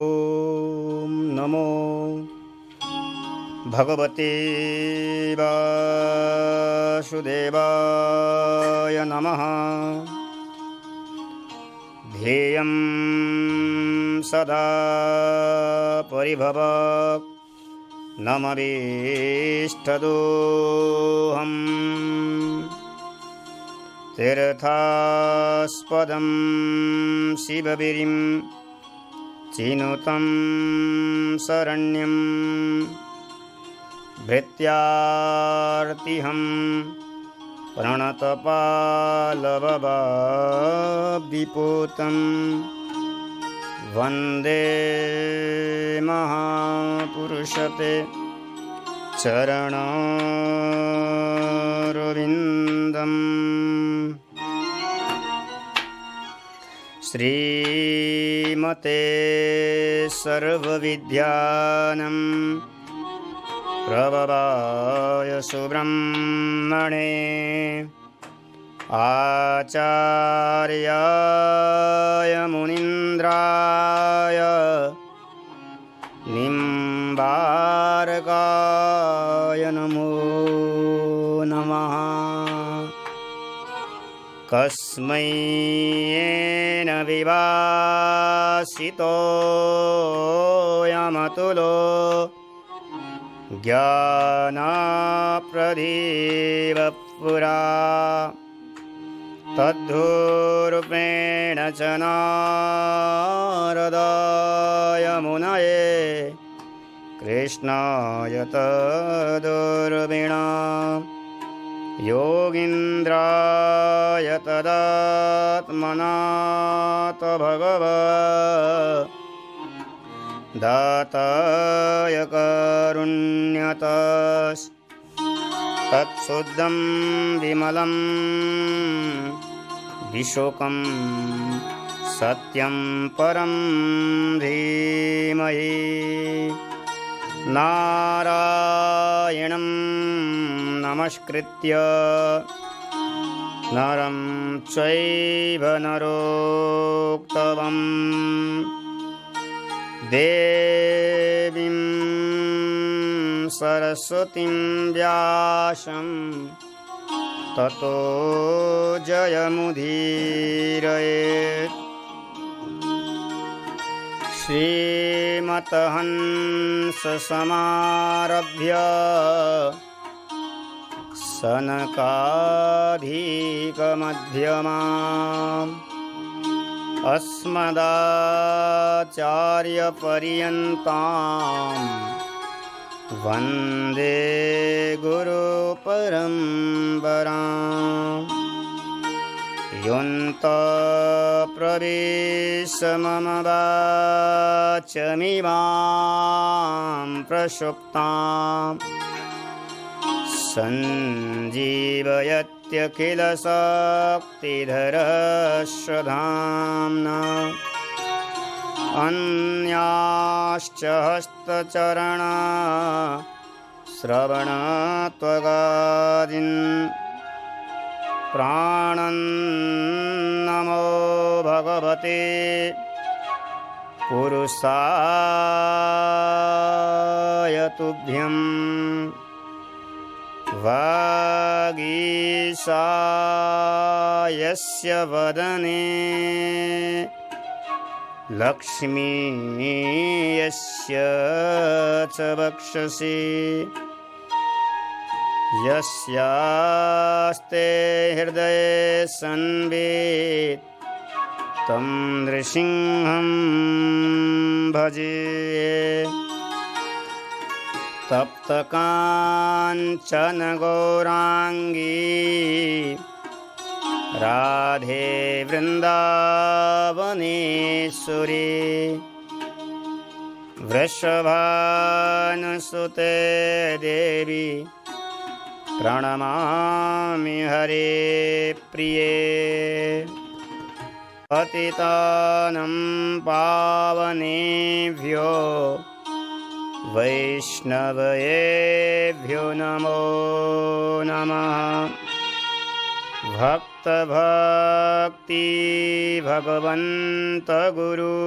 ॐ नमो भगवते वासुदेवाय नमः। ध्येयं सदा परिभवक् नमवेष्टदोहम्। तीर्थास्पदं शिवगिरिं चिनुतं शरण्यं। भृत्यार्तिहं प्रणतपालववाब्धिपूतं। वन्दे महापुरुषते चरणारविन्दम्। श्रीमते सर्वविद्यानां प्रभवाय सुब्रह्मणे आचार्याय मुनीन्द्राय निम्बार्काय नमो नमः। कस्मै येन विभासितोऽयमतुलो ज्ञानप्रदीप पुरा। तद्धूरूपेण च नारदाय मुनये कृष्णाय तदूर्मिणा। योगीन्द्राय तदात्मना दाताय कारुण्यतस्। तत्शुद्धं विमलं विशोकं सत्यं परं धीमहि। नारायणं नमस्कृत्य नरं चैव नरोत्तमं। देवीं सरस्वतीं व्यासं ततो जयमुदीरयेत्। श्रीमतहंससमारभ्य सनकादिकमध्यमाम् अस्मदाचार्यपर्यन्तां वन्दे गुरुपरम्पराम्। योऽन्तःप्रविश्य मम वाचमिमां प्रसुप्ताम् सञ्जीवयत्यखिलशक्तिधरस्वधाम्ना। अन्याश्च हस्तचरणा श्रवणत्वगादीन् प्राणन् नमो भगवते पुरुषाय तुभ्यम्। वागीशायस्य वदने लक्ष्मीयस्य च वक्षसि। यस्यास्ते हृदये संवित् तं नृसिंहं भजे। तप्तकाञ्चन गौराङ्गी राधे वृन्दावनेश्वरी। वृषभानुसुते देवी प्रणमामि हरे प्रिये। पतितानं पावनेभ्यो वैष्णवेभ्यो नमो नमः। भक्तभक्ति भगवन्त गुरु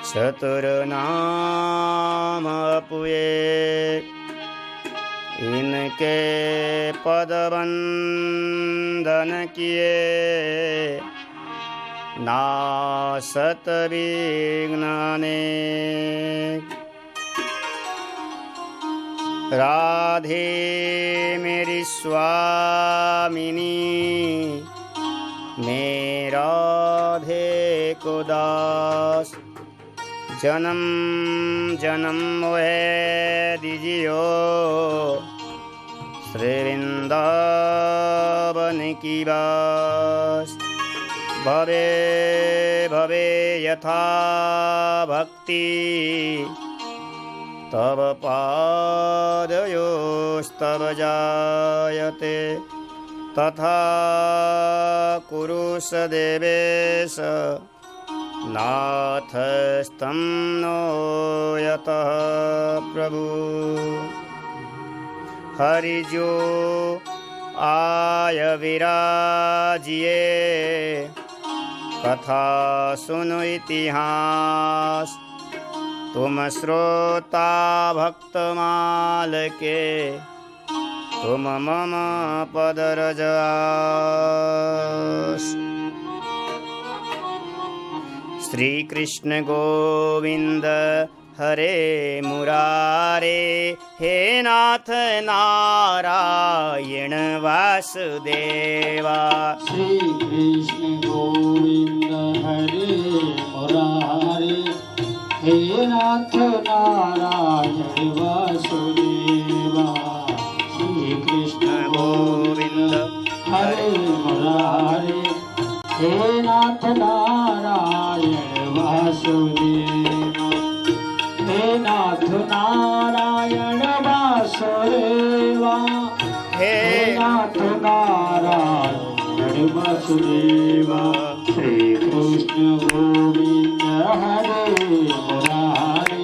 चतुर नाम अपुए, इनके पद वंदन किए, नासत विघ्न अनेक। राधे मेरी स्वामिनी, मैं राधे को दास, जन्म जन्म वह दीजियो, श्री वृंदावन की बास। भवे भवे यथा भक्ति, तव पादयोस्तव जायते, तथा कुरु सदेवेश, नाथस्तं नो यतः प्रभु। हरि जो आय विराजिए, कथा सुनो इतिहास, तुम श्रोता भक्तमाल के, तुम मम पद रजास। श्री कृष्ण गोविंद हरे मुरारे, हे नाथ नारायण वासुदेवा। श्री कृष्ण गोविंद हरे मुरारे, हे नाथ नारायण वासुदेवा। श्री कृष्ण गोविंद हरे मुरारे, हे नाथ नारायण वासुदेवा। हे नाथ नारायण वासुदेवा, हे नाथ नारायण वासुदेवा। श्री कृष्ण गोविंद हरे मुरारे,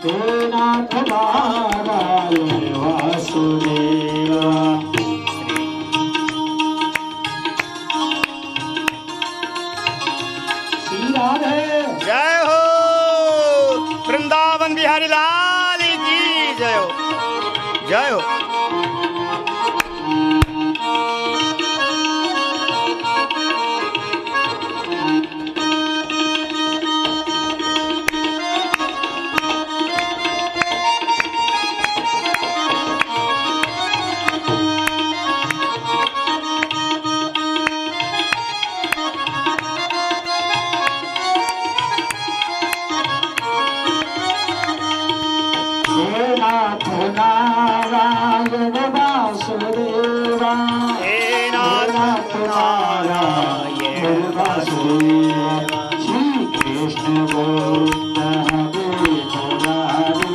हे नाथ नारायण वासुदेवा। श्री राधे जय हो, वृंदावन बिहारी लाल की जय हो, जय हो। नाथ नारायण वासुदेवा, हे नाथ नारायण वासुदेवा। श्री कृष्ण गोविंद हरे मुरारे,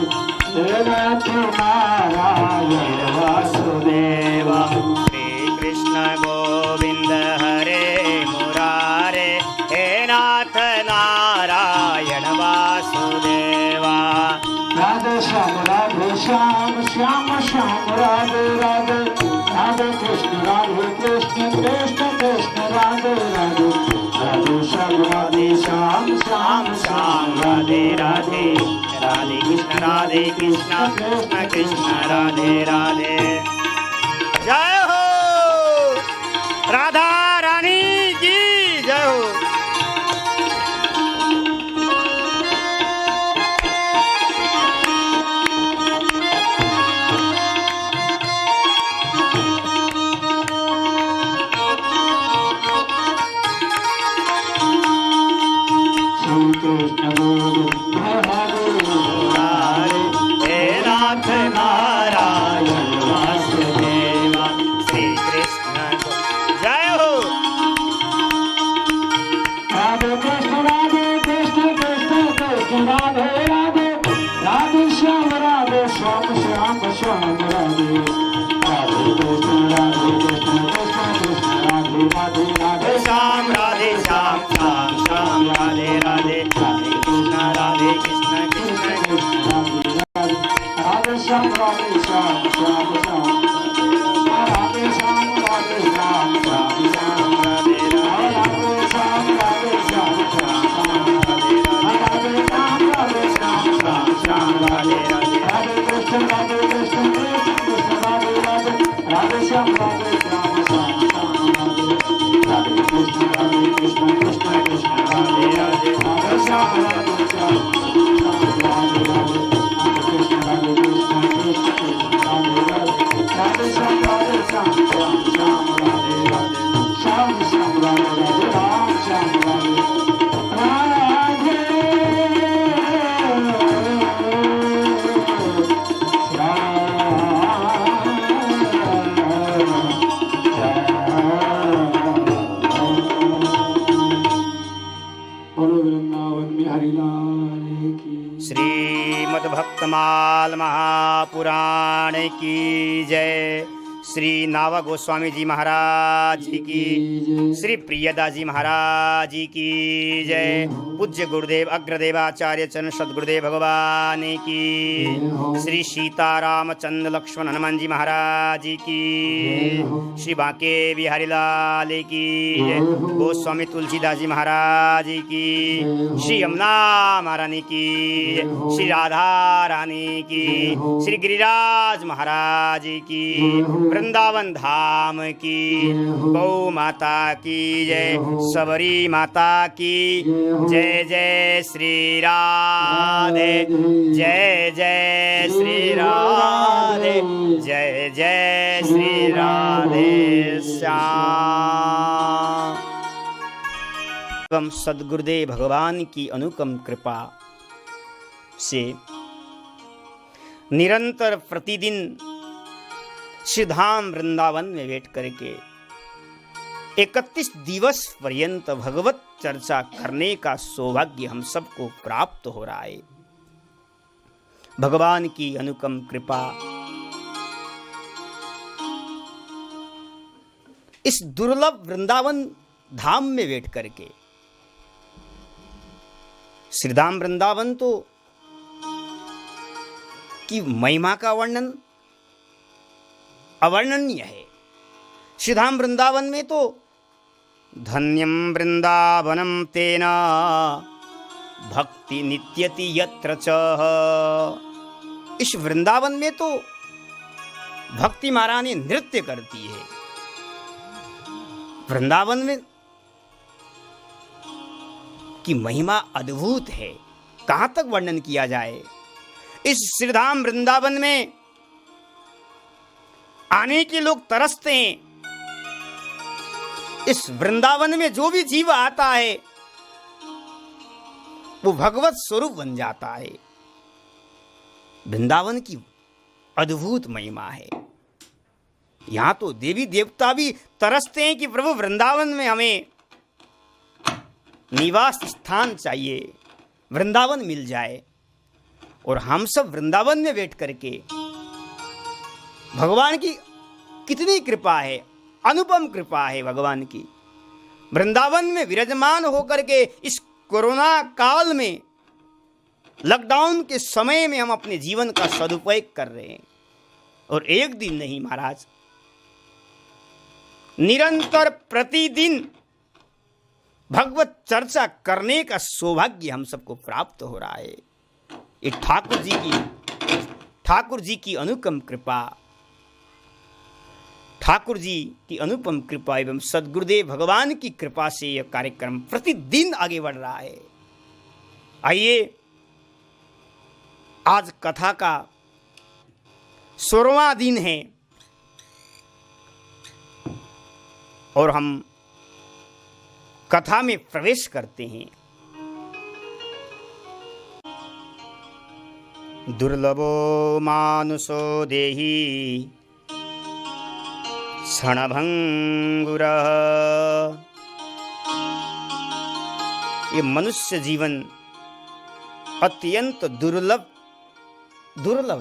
हे नाथ नारायण वासुदेवा। श्री कृष्ण गोविंद हरे मुरारे, हे नाथ नारायण वासुदेवा। राधे श्याम श्याम श्याम राधे राधे, राधे कृष्ण कृष्ण कृष्ण राधे राधे, राधे श्याम श्याम श्याम राधे राधे, राधे कृष्ण कृष्ण कृष्ण राधे राधे। जय हो, राधा रानी की जय हो। कृष्ण गोविंद हरे मुरारे, हे नाथ नारायण वासुदेवा। श्री कृष्ण जय गोपाल महापुराण की जय। श्री नावा गोस्वामी जी महाराज की, श्री प्रियदास जी महाराज की जय। पूज्य गुरुदेव अग्रदेवाचार्य चरण सदगुरुदेव भगवान की, श्री सीतारामचंद्र लक्ष्मण हनुमान जी महाराज की, श्री बांके बिहारी लाल की जय। गोस्वामी तुलसीदास जी महाराज की, श्री यमुना महारानी की, श्री राधा रानी की, श्री गिरिराज महाराज की, वृंदावन धाम की, गौ माता की जय, सबरी माता की जय। जय श्री राधे, जय जय श्री राधे, जय जय श्री राधे श्याम। एवं सद्गुरुदेव भगवान की अनुपम कृपा से निरंतर प्रतिदिन श्रीधाम वृंदावन में बैठ करके 31 दिवस पर्यंत भगवत चर्चा करने का सौभाग्य हम सबको प्राप्त हो रहा है। भगवान की अनुपम कृपा। इस दुर्लभ वृंदावन धाम में बैठ करके, श्रीधाम वृंदावन तो की महिमा का वर्णन अवर्णनीय है। श्रीधाम वृंदावन में तो धन्यम वृंदावनम तेना भक्ति नित्यति यत्र च। इस वृंदावन में तो भक्ति महारानी नृत्य करती है। वृंदावन में की महिमा अद्भुत है, कहां तक वर्णन किया जाए। इस श्रीधाम वृंदावन में आने के लोग तरसते हैं। इस वृंदावन में जो भी जीव आता है वो भगवत स्वरूप बन जाता है। वृंदावन की अद्भुत महिमा है। यहां तो देवी देवता भी तरसते हैं कि प्रभु वृंदावन में हमें निवास स्थान चाहिए, वृंदावन मिल जाए। और हम सब वृंदावन में बैठ करके, भगवान की कितनी कृपा है, अनुपम कृपा है भगवान की। वृंदावन में विराजमान होकर के इस कोरोना काल में, लॉकडाउन के समय में हम अपने जीवन का सदुपयोग कर रहे हैं। और एक दिन नहीं महाराज, निरंतर प्रतिदिन भगवत चर्चा करने का सौभाग्य हम सबको प्राप्त हो रहा है। ये ठाकुर जी की अनुपम कृपा, ठाकुर जी की अनुपम कृपा एवं सद्गुरुदेव भगवान की कृपा से यह कार्यक्रम प्रतिदिन आगे बढ़ रहा है। आइए, आज कथा का 16वां दिन है और हम कथा में प्रवेश करते हैं। दुर्लभो मानुषो देही क्षणभंगुर। ये मनुष्य जीवन अत्यंत दुर्लभ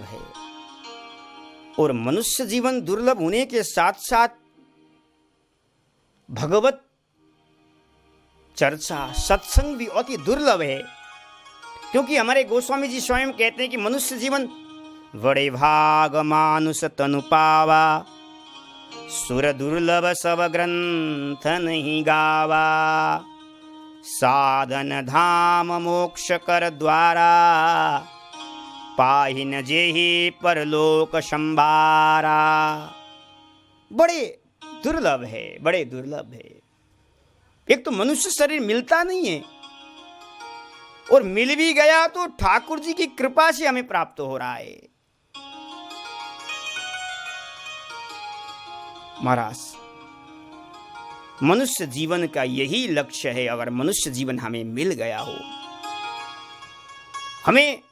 है। और मनुष्य जीवन दुर्लभ होने के साथ साथ भगवत चर्चा सत्संग भी अति दुर्लभ है। क्योंकि हमारे गोस्वामी जी स्वयं कहते हैं कि मनुष्य जीवन बड़े भाग मानुष तनु पावा, सुर दुर्लभ सब ग्रंथ नहीं गावा, साधन धाम मोक्ष कर द्वारा, पाहिन जेहि परलोक संभारा। बड़े दुर्लभ है, बड़े दुर्लभ है। एक तो मनुष्य शरीर मिलता नहीं है, और मिल भी गया तो ठाकुर जी की कृपा से हमें प्राप्त हो रहा है। महाराज, मनुष्य जीवन का यही लक्ष्य है। अगर मनुष्य जीवन हमें मिल गया हो, हमें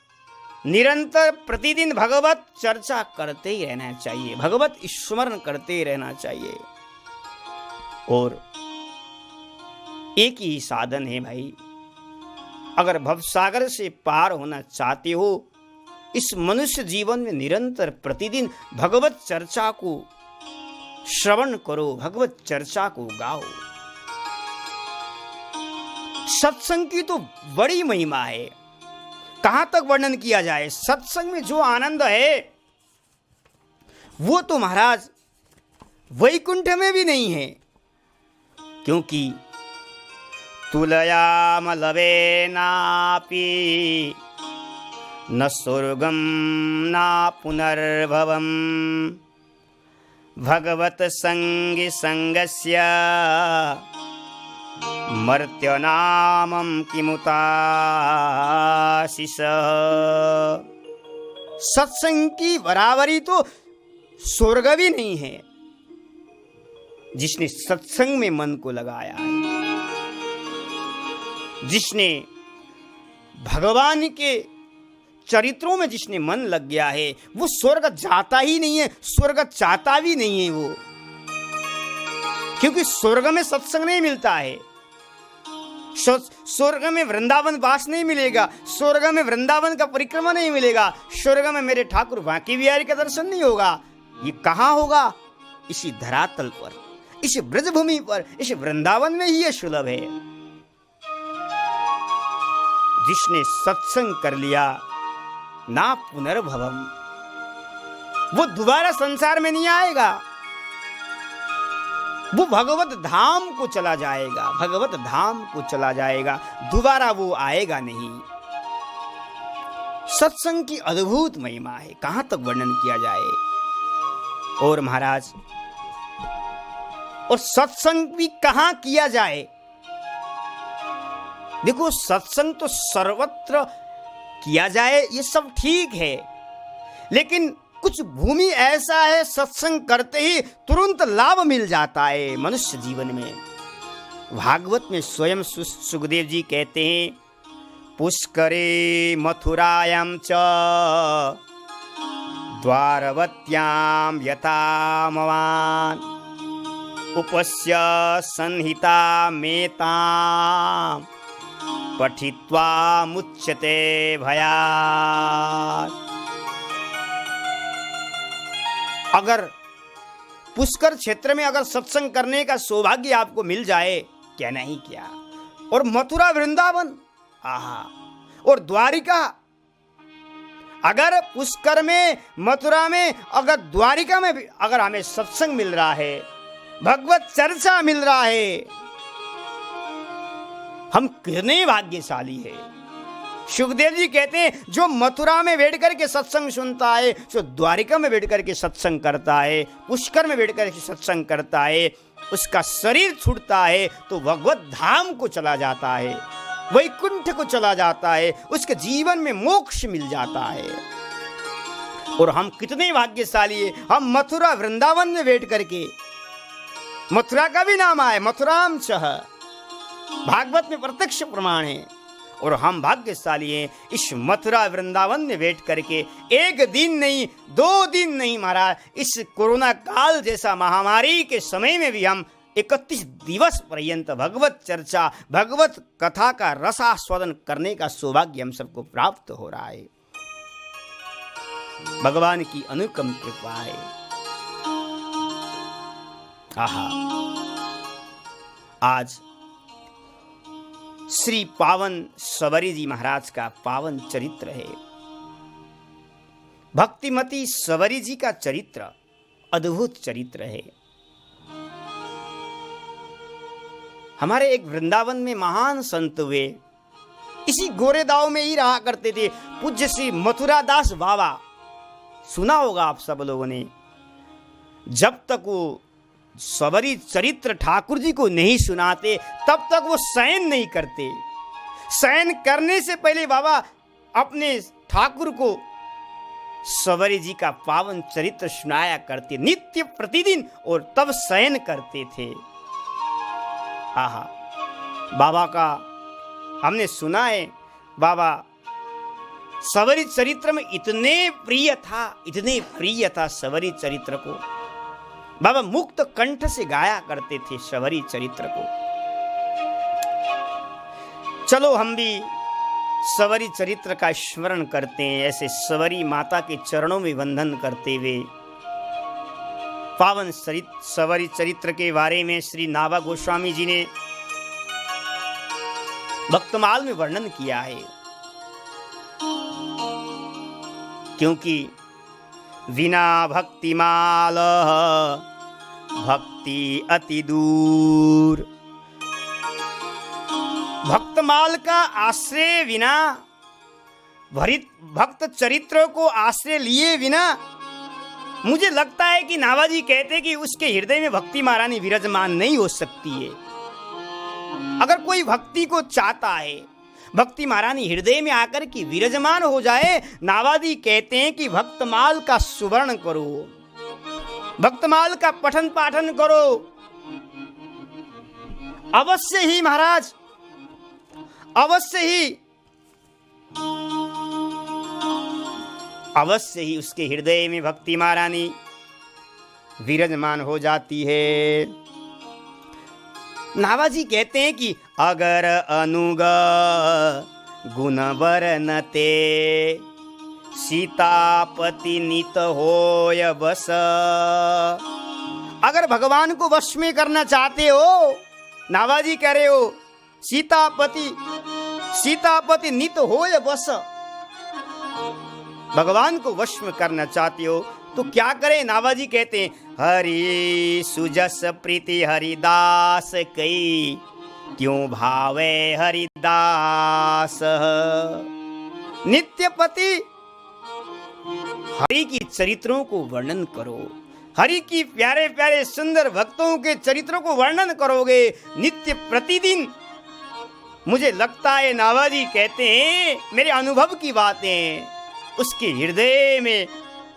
निरंतर प्रतिदिन भगवत चर्चा करते ही रहना चाहिए, भगवत स्मरण करते ही रहना चाहिए। और एक ही साधन है भाई, अगर भवसागर से पार होना चाहते हो, इस मनुष्य जीवन में निरंतर प्रतिदिन भगवत चर्चा को श्रवण करो, भगवत चर्चा को गाओ। सत्संग की तो बड़ी महिमा है, कहां तक वर्णन किया जाए। सत्संग में जो आनंद है वो तो महाराज वैकुंठ में भी नहीं है, क्योंकि तुलयाम लवे नापि न स्वर्गम ना पुनर्भवम भगवत संगी संगस्य मर्त्यनामं किमुताशिष। सत्संग की बराबरी तो स्वर्ग भी नहीं है। जिसने सत्संग में मन को लगाया है, जिसने भगवान के चरित्रों में जिसने मन लग गया है, वो स्वर्ग जाता ही नहीं है, स्वर्ग चाहता भी नहीं है वो, क्योंकि स्वर्ग में सत्संग नहीं मिलता है। स्वर्ग में वृंदावन वास नहीं मिलेगा, स्वर्ग में वृंदावन का परिक्रमा नहीं मिलेगा, स्वर्ग में मेरे ठाकुर बांके बिहारी का दर्शन नहीं होगा। ये कहाँ होगा? इसी धरातल पर, इस ब्रजभूमि पर, इस वृंदावन में ही ये सुलभ है। जिसने सत्संग कर लिया ना पुनर्भवम, वो दोबारा संसार में नहीं आएगा, वो भगवत धाम को चला जाएगा, भगवत धाम को चला जाएगा, दोबारा वो आएगा नहीं। सत्संग की अद्भुत महिमा है, कहां तक वर्णन किया जाए। और महाराज, और सत्संग भी कहां किया जाए। देखो, सत्संग तो सर्वत्र किया जाए ये सब ठीक है, लेकिन कुछ भूमि ऐसा है सत्संग करते ही तुरंत लाभ मिल जाता है मनुष्य जीवन में। भागवत में स्वयं सुखदेव जी कहते हैं, पुष्करे मथुरायां च द्वारवत्यां यथामवान् उपस्य संहिता मेतां पठित्वा मुच्यते भयात्। अगर पुष्कर क्षेत्र में अगर सत्संग करने का सौभाग्य आपको मिल जाए, क्या नहीं किया। और मथुरा वृंदावन, आहा, और द्वारिका, अगर पुष्कर में, मथुरा में, अगर द्वारिका में भी अगर हमें सत्संग मिल रहा है, भगवत चर्चा मिल रहा है, हम कितने भाग्यशाली है। सुखदेव जी कहते हैं, जो मथुरा में बैठ करके सत्संग सुनता है, जो द्वारिका में बैठ करके सत्संग करता है, पुष्कर में बैठ करके सत्संग करता है, उसका शरीर छूटता है तो भगवत धाम को चला जाता है, वैकुंठ को चला जाता है, उसके जीवन में मोक्ष मिल जाता है। और हम कितने भाग्यशाली है, हम मथुरा वृंदावन में बैठ करके, मथुरा का भी नाम आए, मथुराम चह, भागवत में प्रत्यक्ष प्रमाण है। और हम भाग्यशाली हैं, इस मथुरा वृंदावन में बैठ करके एक दिन नहीं, 2 दिन नहीं महाराज, इस कोरोना काल जैसा महामारी के समय में भी हम 31 दिवस पर्यंत भगवत चर्चा, भगवत कथा का रसास्वादन करने का सौभाग्य हम सबको प्राप्त हो रहा है। भगवान की अनुकम कृपा है। आहा, आज श्री पावन सबरी जी महाराज का पावन चरित्र है। भक्तिमती सबरी जी का चरित्र अद्भुत चरित्र है। हमारे एक वृंदावन में महान संत हुए, इसी गोरेदाव में ही रहा करते थे, पूज्य श्री मथुरा दास बाबा, सुना होगा आप सब लोगों ने। जब तक वो सबरी चरित्र ठाकुर जी को नहीं सुनाते तब तक वो शयन नहीं करते। शयन करने से पहले बाबा अपने ठाकुर को सबरी जी का पावन चरित्र सुनाया करते नित्य प्रतिदिन, और तब शयन करते थे। आहा, बाबा का हमने सुना है, बाबा सबरी चरित्र में इतने प्रिय था सबरी चरित्र को। बाबा मुक्त कंठ से गाया करते थे सबरी चरित्र को। चलो हम भी सवरी चरित्र का स्मरण करते हैं, ऐसे सवरी माता के चरणों में वंदन करते हुए पावन सवरी चरित्र के बारे में श्री नाभा गोस्वामी जी ने भक्तमाल में वर्णन किया है। क्योंकि बिना भक्तिमाल भक्ति अति दूर, भक्तमाल का आश्रय बिना, भक्त चरित्रों को आश्रय लिए बिना, मुझे लगता है कि नाभाजी कहते कि उसके हृदय में भक्ति महारानी विराजमान नहीं हो सकती है। अगर कोई भक्ति को चाहता है, भक्ति महारानी हृदय में आकर के विराजमान हो जाए, नाभाजी कहते हैं कि भक्तमाल का सुवर्ण करो, भक्तमाल का पठन पाठन करो। अवश्य ही महाराज, अवश्य ही उसके हृदय में भक्ति महारानी विराजमान हो जाती है। नाभाजी कहते हैं कि अगर अनुग गुण वर्णते सीतापति नित होय बस। अगर भगवान को वश में करना चाहते हो, नाभाजी कह रहे हो, सीतापति नित होय बस, भगवान को वश में करना चाहते हो तो क्या करें? नाभाजी कहते हैं हरि सुजस प्रीति हरिदास कई, क्यों भावे हरिदास। नित्यपति हरि की चरित्रों को वर्णन करो, हरि की प्यारे प्यारे सुंदर भक्तों के चरित्रों को वर्णन करोगे नित्य प्रतिदिन। मुझे लगता है नाभाजी कहते हैं, मेरे अनुभव की बातें, उसके हृदय में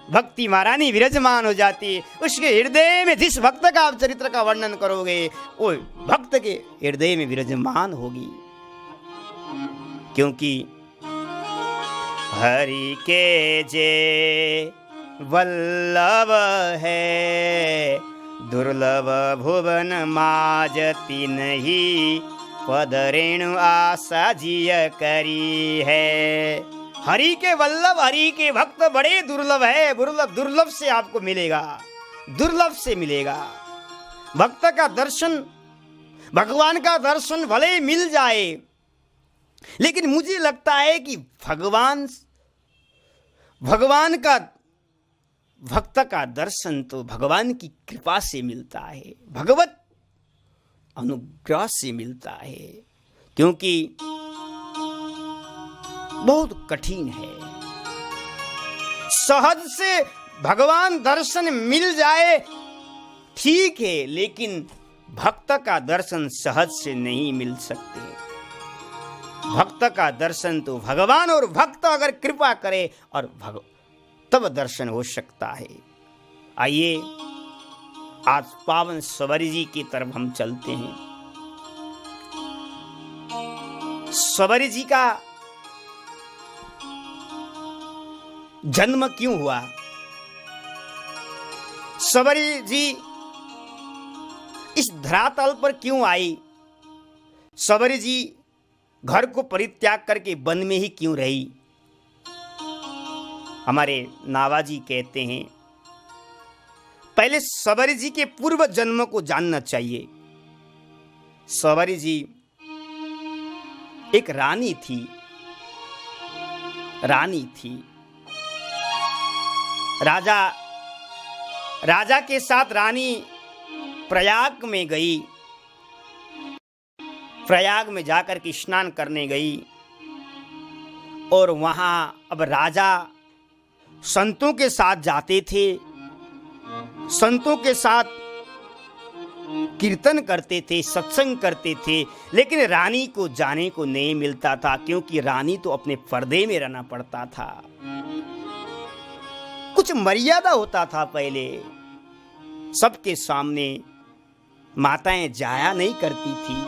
भक्ति महारानी विराजमान हो जाती है। उसके हृदय में जिस भक्त का आप चरित्र का वर्णन करोगे वो भक्त के हृदय में विराजमान होगी। क्योंकि हरि के जे वल्लभ है, दुर्लभ भुवन माजती नहीं, पद रेणु आशा जिय करी है। हरि के वल्लभ, हरि के भक्त बड़े दुर्लभ है, दुर्लभ से आपको मिलेगा, दुर्लभ से मिलेगा। भक्त का दर्शन, भगवान का दर्शन भले मिल जाए, लेकिन मुझे लगता है कि भगवान का भक्त का दर्शन तो भगवान की कृपा से मिलता है, भगवत अनुग्रह से मिलता है। क्योंकि बहुत कठिन है, सहज से भगवान दर्शन मिल जाए ठीक है, लेकिन भक्त का दर्शन सहज से नहीं मिल सकते। भक्त का दर्शन तो भगवान और भक्त अगर कृपा करे और तब दर्शन हो सकता है। आइए आज पावन सवरी जी की तरफ हम चलते हैं। सवरी जी का जन्म क्यों हुआ? सवरी जी इस धरातल पर क्यों आई? सवरी जी घर को परित्याग करके वन में ही क्यों रही? हमारे नाभाजी कहते हैं पहले सवरी जी के पूर्व जन्म को जानना चाहिए। सवरी जी एक रानी थी, राजा के साथ रानी प्रयाग में गई, प्रयाग में जाकर के स्नान करने गई और वहां अब राजा संतों के साथ जाते थे, संतों के साथ कीर्तन करते थे, सत्संग करते थे, लेकिन रानी को जाने को नहीं मिलता था, क्योंकि रानी तो अपने पर्दे में रहना पड़ता था। कुछ मर्यादा होता था पहले, सबके सामने माताएं जाया नहीं करती थी,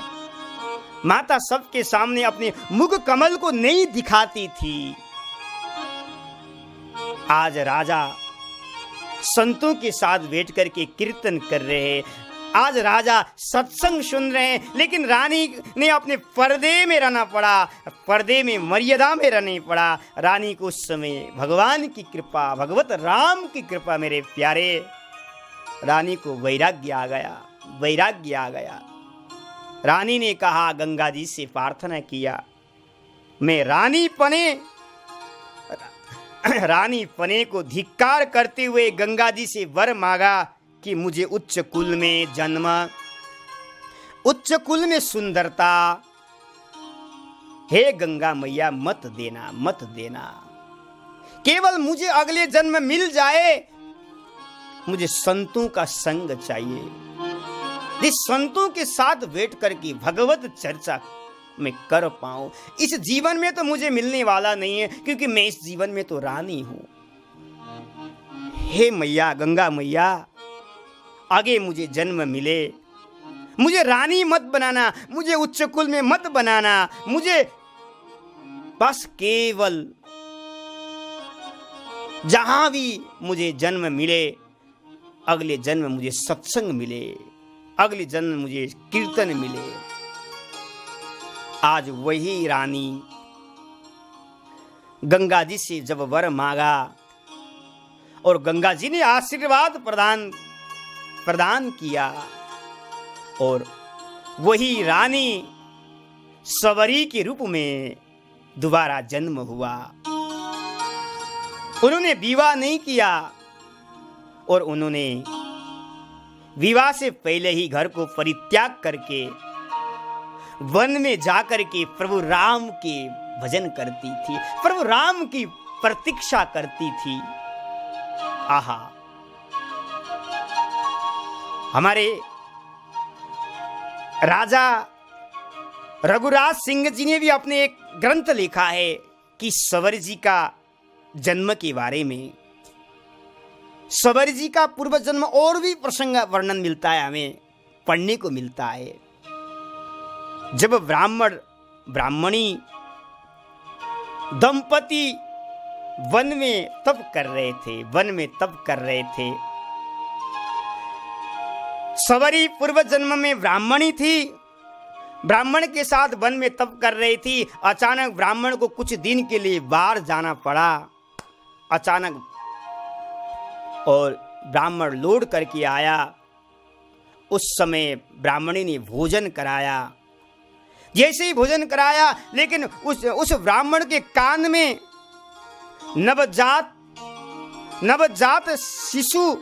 माता सबके सामने अपने मुख कमल को नहीं दिखाती थी। आज राजा संतों के साथ बैठ करके कीर्तन कर रहे हैं, आज राजा सत्संग सुन रहे हैं, लेकिन रानी ने अपने पर्दे में रहना पड़ा, पर्दे में मर्यादा में रहना पड़ा। रानी को उस समय भगवान की कृपा, भगवत राम की कृपा, मेरे प्यारे, रानी को वैराग्य आ गया, वैराग्य आ गया। रानी ने कहा, गंगा जी से प्रार्थना किया, मैं रानी पने को धिक्कार करते हुए गंगा जी से वर मांगा कि मुझे उच्च कुल में जन्म, उच्च कुल में सुंदरता, हे गंगा मैया मत देना, मत देना। केवल मुझे अगले जन्म मिल जाए, मुझे संतों का संग चाहिए, इस संतों के साथ बैठ करके भगवत चर्चा मैं कर पाऊं। इस जीवन में तो मुझे मिलने वाला नहीं है, क्योंकि मैं इस जीवन में तो रानी हूं। हे मैया, गंगा मैया, आगे मुझे जन्म मिले, मुझे रानी मत बनाना, मुझे उच्च कुल में मत बनाना, मुझे बस केवल जहां भी मुझे जन्म मिले, अगले जन्म मुझे सत्संग मिले, अगले जन्म मुझे कीर्तन मिले। आज वही रानी गंगा जी से जब वर मांगा और गंगा जी ने आशीर्वाद प्रदान किया, और वही रानी सवरी के रूप में दोबारा जन्म हुआ। उन्होंने विवाह नहीं किया, और उन्होंने विवाह से पहले ही घर को परित्याग करके वन में जाकर के प्रभु राम के भजन करती थी, प्रभु राम की प्रतीक्षा करती थी। आहा, हमारे राजा रघुराज सिंह जी ने भी अपने एक ग्रंथ लिखा है कि सवर जी का जन्म के बारे में। सवर जी का पूर्व जन्म और भी प्रसंग वर्णन मिलता है, हमें पढ़ने को मिलता है। जब ब्राह्मणी दंपति वन में तप कर रहे थे, वन में तप कर रहे थे, सवरी पूर्व जन्म में ब्राह्मणी थी, ब्राह्मण के साथ वन में तप कर रही थी। अचानक ब्राह्मण को कुछ दिन के लिए बाहर जाना पड़ा, अचानक, और ब्राह्मण लौट करके आया। उस समय ब्राह्मणी ने भोजन कराया। जैसे ही भोजन कराया, लेकिन उस ब्राह्मण के कान में नवजात शिशु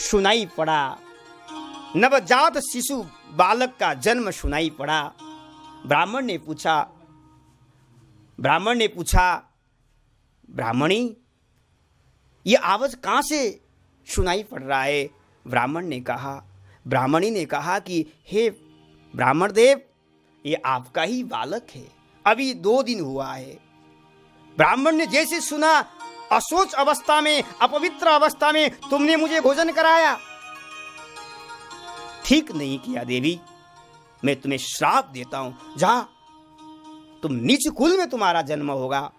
सुनाई पड़ा, नवजात शिशु बालक का जन्म सुनाई पड़ा। ब्राह्मण ने पूछा, ब्राह्मणी, ये आवाज कहां से सुनाई पड़ रहा है? ब्राह्मणी ने कहा कि हे ब्राह्मण देव, ये आपका ही बालक है, अभी 2 दिन हुआ है। ब्राह्मण ने जैसे सुना, असोच अवस्था में, अपवित्र अवस्था में तुमने मुझे भोजन कराया, ठीक नहीं किया देवी, मैं तुम्हें श्राप देता हूं, जा, तुम नीच कुल में तुम्हारा जन्म होगा।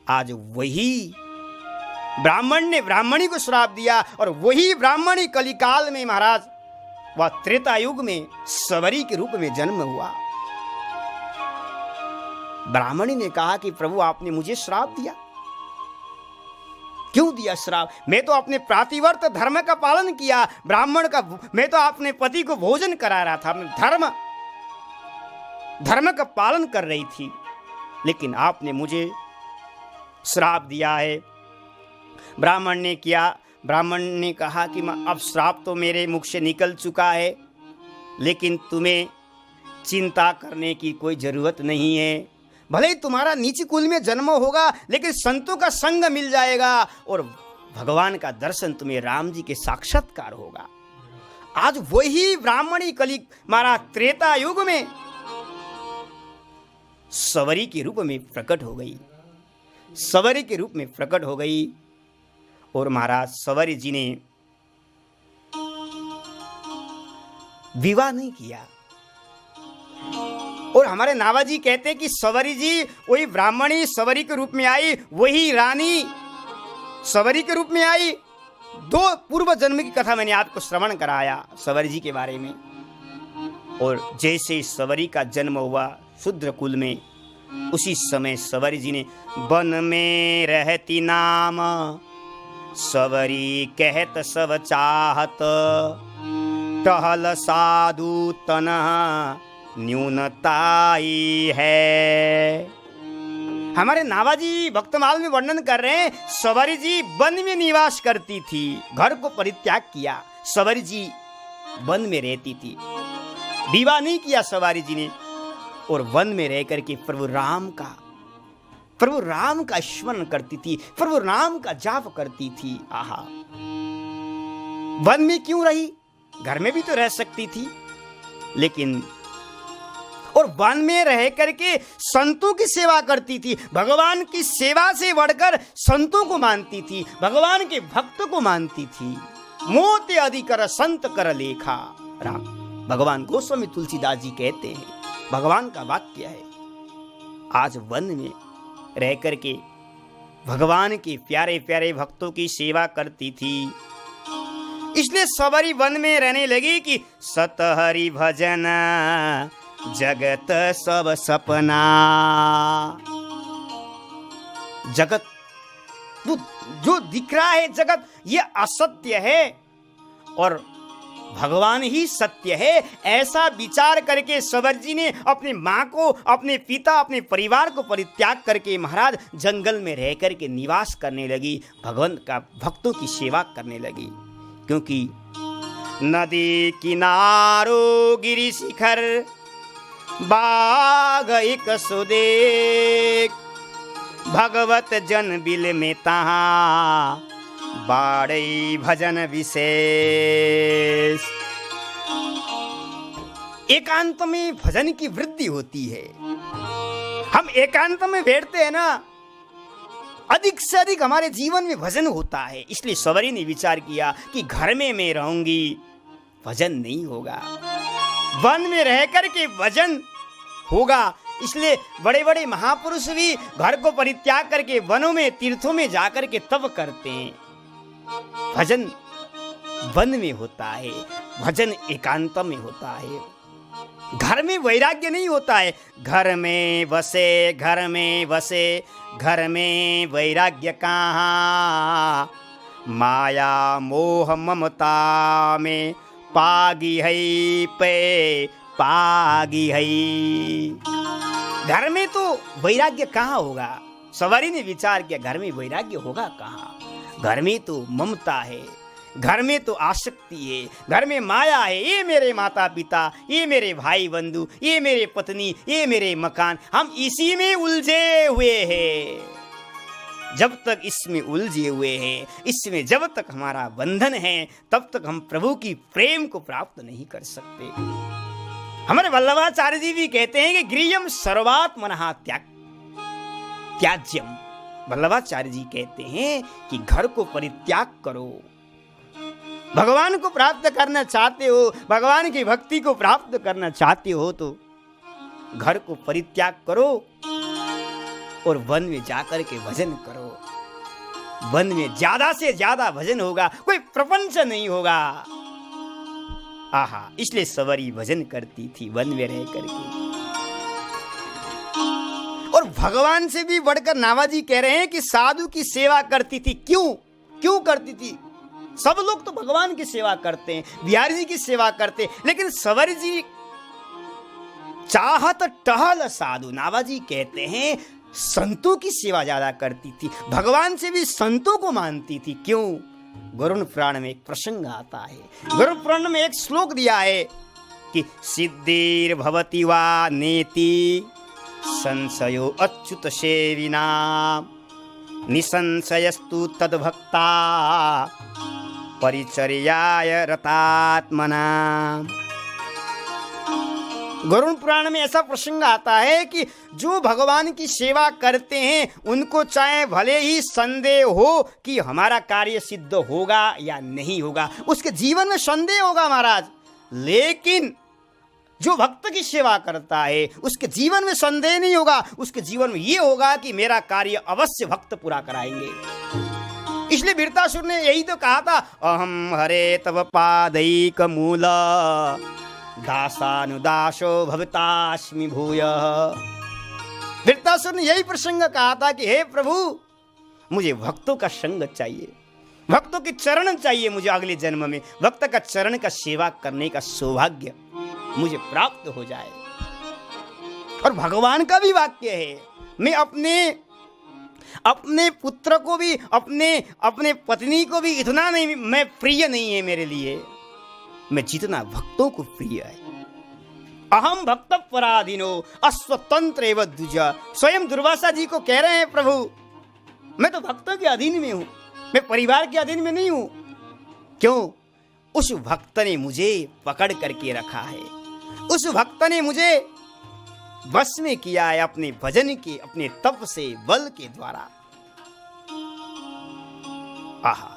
आज वही ब्राह्मण ने ब्राह्मणी को श्राप दिया, और वही ब्राह्मणी कलिकाल में महाराज, वह त्रेता युग में सवरी के रूप में जन्म हुआ। ब्राह्मणी ने कहा कि प्रभु, आपने मुझे श्राप दिया। क्यों दिया श्राप? मैं तो अपने प्रातिवर्त धर्म का पालन किया, ब्राह्मण का, मैं तो अपने पति को भोजन करा रहा था, धर्म का पालन कर रही थी, लेकिन आपने मुझे श्राप दिया है। ब्राह्मण ने कहा कि अब श्राप तो मेरे मुख से निकल चुका है, लेकिन तुम्हें चिंता करने की कोई जरूरत नहीं है। भले ही तुम्हारा नीच कुल में जन्म होगा, लेकिन संतों का संग मिल जाएगा, और भगवान का दर्शन तुम्हें राम जी के साक्षात्कार होगा। आज वही ब्राह्मणी कली मारा त्रेता युग में सवरी के रूप में प्रकट हो गई, सवरी के रूप में प्रकट हो गई। और महाराज सवरी जी ने विवाह नहीं किया, और हमारे नावाजी कहते हैं कि सवरी जी वही ब्राह्मणी सवरी के रूप में आई, वही रानी सवरी के रूप में आई, दो पूर्व जन्म की कथा मैंने आपको श्रवण कराया सवरी जी के बारे में। और जैसे सवरी का जन्म हुआ शूद्र कुल में, उसी समय सवरी जी ने वन में रहती नाम सवरी कहत सब चाहत, टहल साधु तन न्यूनताई है। हमारे नावाजी भक्तमाल में वर्णन कर रहे हैं, सवरी जी वन में निवास करती थी, घर को परित्याग किया। सवरी जी वन में रहती थी, विवाह नहीं किया सवारी जी ने, और वन में रह करके प्रभु राम का स्मरण करती थी, प्रभु राम का जाप करती थी। आहा, वन में क्यों रही? घर में भी तो रह सकती थी, लेकिन और वन में रह करके संतों की सेवा करती थी। भगवान की सेवा से बढ़कर संतों को मानती थी, भगवान के भक्त को मानती थी। मोते अधिकर संत कर लेखा। राम भगवान गोस्वामी तुलसीदास जी कहते हैं, भगवान का वाक्य है। आज वन में रह करके भगवान के प्यारे प्यारे भक्तों की सेवा करती थी। इसलिए सवरी वन में रहने लगी कि सतहरि भजन जगत सब सपना। जगत जो दिख रहा है जगत, ये असत्य है और भगवान ही सत्य है, ऐसा विचार करके सवर जी ने अपनी माँ को, अपने पिता, अपने परिवार को परित्याग करके महाराज जंगल में रह करके निवास करने लगी, भगवान का भक्तों की सेवा करने लगी। क्योंकि नदी किनारो गिरि शिखर बाग एक सुदेख, भगवत जन बिल में तहाँ बाड़ई भजन विशेष। एकांत में भजन की वृद्धि होती है। हम एकांत में बैठते हैं ना, अधिक से अधिक हमारे जीवन में भजन होता है। इसलिए सवरी ने विचार किया कि घर में मैं रहूंगी, भजन नहीं होगा, वन में रह करके भजन होगा। इसलिए बड़े बड़े महापुरुष भी घर को परित्याग करके वनों में, तीर्थों में जाकर के तप करते हैं। भजन वन में होता है, भजन एकांत में होता है। घर में वैराग्य नहीं होता है। घर में बसे, घर में बसे, घर में वैराग्य कहाँ, माया मोह ममता में पागी है पे पागी है। घर में तो वैराग्य कहाँ होगा? सवारी ने विचार किया, घर में वैराग्य होगा कहाँ? घर में तो ममता है, घर में तो आसक्ति है, घर में माया है। ये मेरे माता पिता, ये मेरे भाई बंधु, ये मेरे पत्नी, ये मेरे मकान, हम इसी में उलझे हुए हैं। जब तक इसमें उलझे हुए हैं, इसमें जब तक हमारा बंधन है, तब तक हम प्रभु की प्रेम को प्राप्त नहीं कर सकते। हमारे वल्लभाचार्य जी भी कहते हैं कि गृहम सर्वात्मनः त्याज्यम। वल्लभाचार्य जी कहते हैं कि घर को परित्याग करो। भगवान को प्राप्त करना चाहते हो, भगवान की भक्ति को प्राप्त करना चाहते हो, तो घर को परित्याग करो और वन में जाकर के भजन करो। वन में ज्यादा से ज्यादा भजन होगा, कोई प्रपंच नहीं होगा। आहा, इसलिए सवरी भजन करती थी वन में रह करके। और भगवान से भी बढ़कर नावाजी कह रहे हैं कि साधु की सेवा करती थी। क्यों करती थी? सब लोग तो भगवान की सेवा करते हैं, बिहारी जी की सेवा करते हैं, लेकिन सवरी जी चाहत टहल साधु। नावाजी कहते हैं संतों की सेवा ज्यादा करती थी, भगवान से भी संतों को मानती थी। क्यों? गरुड़ पुराण में एक प्रसंग आता है। गरुड़ पुराण में एक श्लोक दिया है कि सिद्धिर भवति वा नेति संशयो अच्युत सेविना निसंशयस्तु तद्भक्ता परिचर्याय रतात्मना। गरुड़ पुराण में ऐसा प्रसंग आता है कि जो भगवान की सेवा करते हैं उनको चाहे भले ही संदेह हो कि हमारा कार्य सिद्ध होगा या नहीं होगा, उसके जीवन में संदेह होगा महाराज, लेकिन जो भक्त की सेवा करता है उसके जीवन में संदेह नहीं होगा, उसके जीवन में ये होगा कि मेरा कार्य अवश्य भक्त पूरा कराएंगे। इसलिए इसलिए वृत्तासुर ने यही तो कहा था, अहम हरे तव पादैक मूल दासानुदासो भवतास्मि भूय। वृत्तासुर ने यही प्रसंग कहा था कि हे प्रभु, मुझे भक्तों का संग चाहिए, भक्तों के चरण चाहिए, मुझे अगले जन्म में भक्त का चरण का सेवा करने का सौभाग्य मुझे प्राप्त हो जाए। और भगवान का भी वाक्य है, मैं अपने पुत्र को भी, अपने पत्नी को भी इतना नहीं, मैं प्रिय नहीं है मेरे लिए, मैं जितना भक्तों को प्रिय है। अहम भक्त पराधीनो अस्वतंत्र एवं द्विजा। स्वयं दुर्वासा जी को कह रहे हैं, प्रभु मैं तो भक्तों के अधीन में हूं, मैं परिवार के अधीन में नहीं हूं। क्यों? उस भक्त ने मुझे पकड़ करके रखा है, उस भक्त ने मुझे वश में किया है अपने भजन के, अपने तप से, बल के द्वारा। आहा,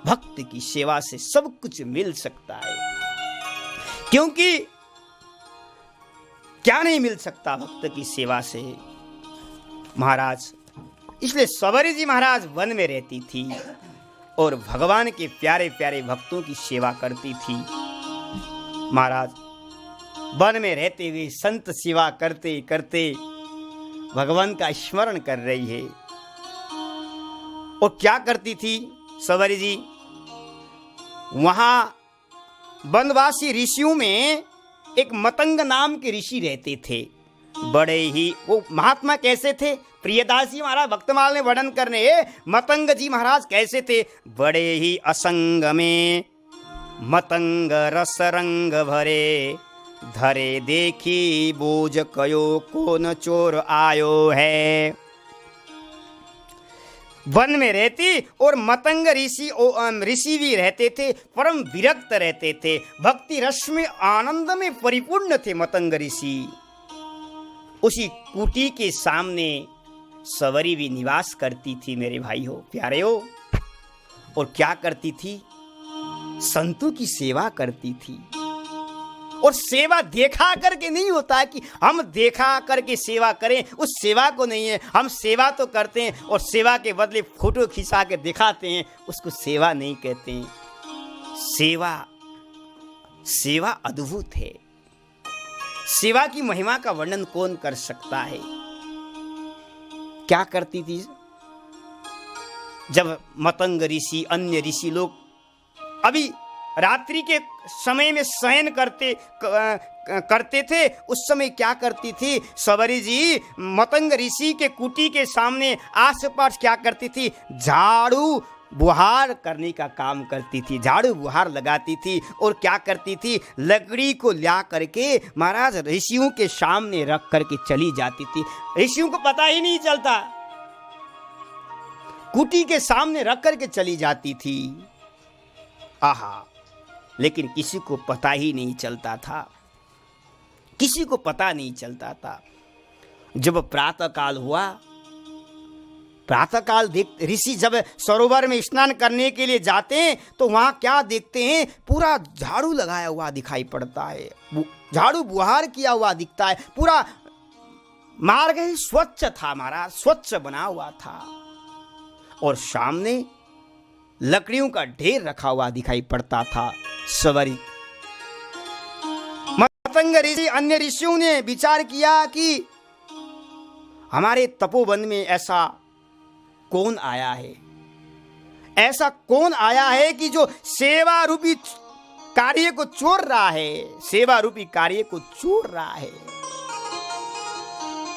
भक्त की सेवा से सब कुछ मिल सकता है, क्योंकि क्या नहीं मिल सकता भक्त की सेवा से महाराज। इसलिए शबरी जी महाराज वन में रहती थी और भगवान के प्यारे प्यारे भक्तों की सेवा करती थी। महाराज वन में रहते हुए संत सेवा करते करते भगवान का स्मरण कर रही है। और क्या करती थी शबरी जी? वहां वनवासी ऋषियों में एक मतंग नाम के ऋषि रहते थे। बड़े ही वो महात्मा कैसे थे? प्रियदास जी महाराज भक्तमाल ने वर्णन करने, मतंग जी महाराज कैसे थे? बड़े ही असंग में मतंग रस रंग भरे, धरे देखी बोझ कयो कौन चोर आयो है। वन में रहती और मतंग ऋषि भी रहते थे, परम विरक्त रहते थे, भक्ति रस में आनंद में परिपूर्ण थे मतंग ऋषि। उसी कुटी के सामने शबरी भी निवास करती थी मेरे भाई हो, प्यारे हो। और क्या करती थी? संतों की सेवा करती थी। और सेवा देखा करके नहीं होता कि हम देखा करके सेवा करें, उस सेवा को नहीं है। हम सेवा तो करते हैं और सेवा के बदले फोटो खिंचा के दिखाते हैं, उसको सेवा नहीं कहते हैं। सेवा अद्भुत है। सेवा की महिमा का वर्णन कौन कर सकता है? क्या करती थी? जब मतंग ऋषि, अन्य ऋषि लोग अभी रात्रि के समय में शयन करते थे, उस समय क्या करती थी शबरी जी? मतंग ऋषि के कुटी के सामने आसपास क्या करती थी? झाड़ू बुहार करने का काम करती थी, झाड़ू बुहार लगाती थी। और क्या करती थी? लकड़ी को ला करके महाराज ऋषियों के सामने रख करके चली जाती थी। ऋषियों को पता ही नहीं चलता, कुटी के सामने रख करके चली जाती थी। आहा, लेकिन किसी को पता ही नहीं चलता था, किसी को पता नहीं चलता था। जब प्रातः काल हुआ, प्रातः काल ऋषि जब सरोवर में स्नान करने के लिए जाते हैं तो वहां क्या देखते हैं? पूरा झाड़ू लगाया हुआ दिखाई पड़ता है, झाड़ू बुहार किया हुआ दिखता है। पूरा मार्ग ही स्वच्छ था महाराज, स्वच्छ बना हुआ था। और सामने लकड़ियों का ढेर रखा हुआ दिखाई पड़ता था। शबरी मतंग ऋषि, अन्य ऋषियों ने विचार किया कि हमारे तपोवन में ऐसा कौन आया है, ऐसा कौन आया है कि जो सेवा रूपी कार्य को चोर रहा है, सेवा रूपी कार्य को चोर रहा है।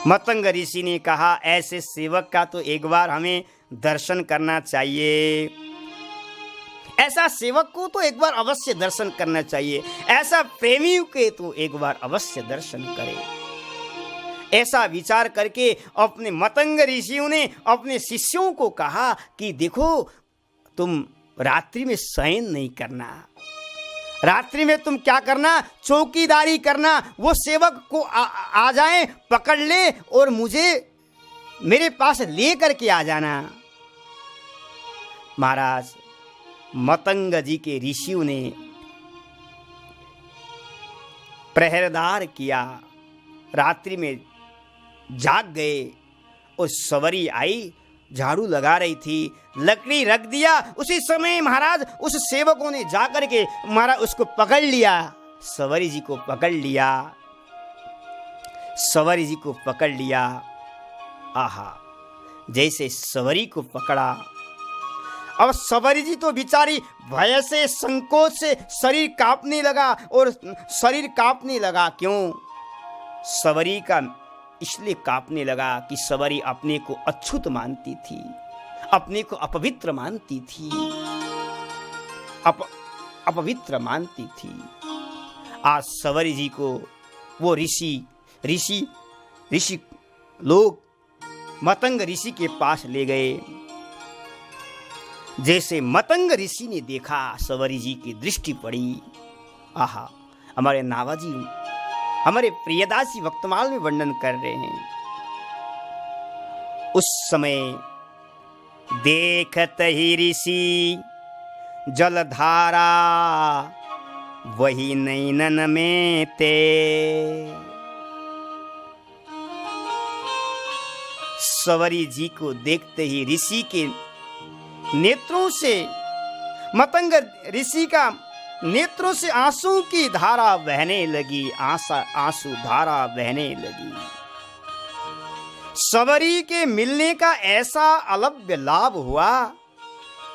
मतंग ऋषि ने कहा, ऐसे सेवक का तो एक बार हमें दर्शन करना चाहिए, ऐसा सेवक को तो एक बार अवश्य दर्शन करना चाहिए, ऐसा प्रेमी के तो एक बार अवश्य दर्शन करें। ऐसा विचार करके अपने मतंग ऋषियों ने अपने शिष्यों को कहा कि देखो, तुम रात्रि में शयन नहीं करना, रात्रि में तुम क्या करना? चौकीदारी करना। वो सेवक को आ जाए, पकड़ ले और मुझे मेरे पास ले करके आ जाना। महाराज मतंग जी के ऋषियों ने प्रहरदार किया, रात्रि में जाग गए और शबरी आई, झाड़ू लगा रही थी, लकड़ी रख दिया। उसी समय महाराज उस सेवकों ने जाकर के महाराज उसको पकड़ लिया, सवारी जी को पकड़ लिया, सवारी जी को पकड़ लिया। आहा, जैसे सवारी को पकड़ा, अब सवारी जी तो बेचारी भय से, संकोच से शरीर कांपने लगा, और शरीर कांपने लगा। क्यों? सवारी का इसलिए कांपने लगा कि सवारी अपने को अछूत मानती थी, अपने को अपवित्र मानती थी, अपवित्र मानती थी। आज सवारी जी को वो ऋषि लोग मतंग ऋषि के पास ले गए। जैसे मतंग ऋषि ने देखा, सवारी जी की दृष्टि पड़ी। आहा, हमारे नावाजी, हमारे प्रियदासी वक्तमाल में वर्णन कर रहे हैं। उस समय देखत ही ऋषि जलधारा, वही नैनन में ते। सवारी जी को देखते ही ऋषि के नेत्रों से, मतंग ऋषि का नेत्रों से आंसू की धारा बहने लगी, आंसू धारा बहने लगी। सवारी के मिलने का ऐसा अलभ्य लाभ हुआ,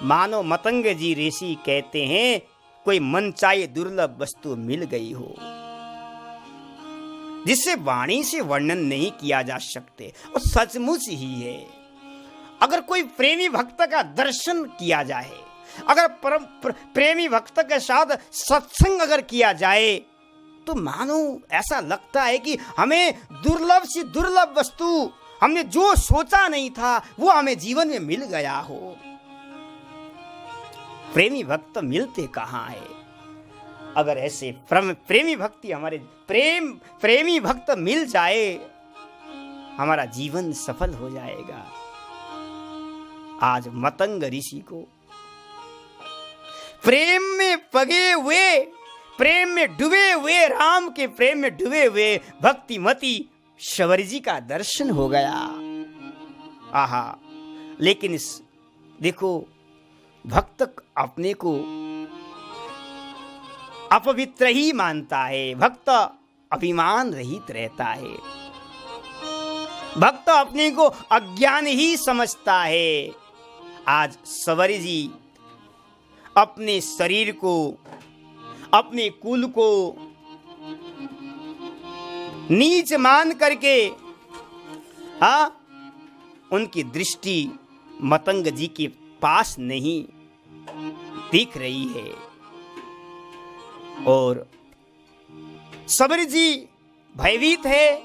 मानो मतंग जी ऋषि कहते हैं कोई मनचाही दुर्लभ वस्तु मिल गई हो, जिससे वाणी से वर्णन नहीं किया जा सकते, और सचमुच ही है। अगर कोई प्रेमी भक्त का दर्शन किया जाए, अगर प्रेमी भक्त के साथ सत्संग अगर किया जाए, तो मानो ऐसा लगता है कि हमें दुर्लभ से दुर्लभ वस्तु, हमने जो सोचा नहीं था वो हमें जीवन में मिल गया हो। प्रेमी भक्त मिलते कहाँ है? अगर ऐसे प्रेमी भक्ति, हमारे प्रेमी भक्त मिल जाए, हमारा जीवन सफल हो जाएगा। आज मतंग ऋषि को प्रेम में पगे हुए, प्रेम में डूबे हुए, राम के प्रेम में डूबे हुए भक्तिमती सवारी जी का दर्शन हो गया। आहा, लेकिन देखो, भक्त अपने को अपवित्र ही मानता है, भक्त अभिमान रहित रहता है, भक्त अपने को अज्ञान ही समझता है। आज सवारी जी अपने शरीर को, अपने कुल को नीच मान करके, उनकी दृष्टि मतंग जी के पास नहीं दिख रही है, और सवारी जी भयभीत है,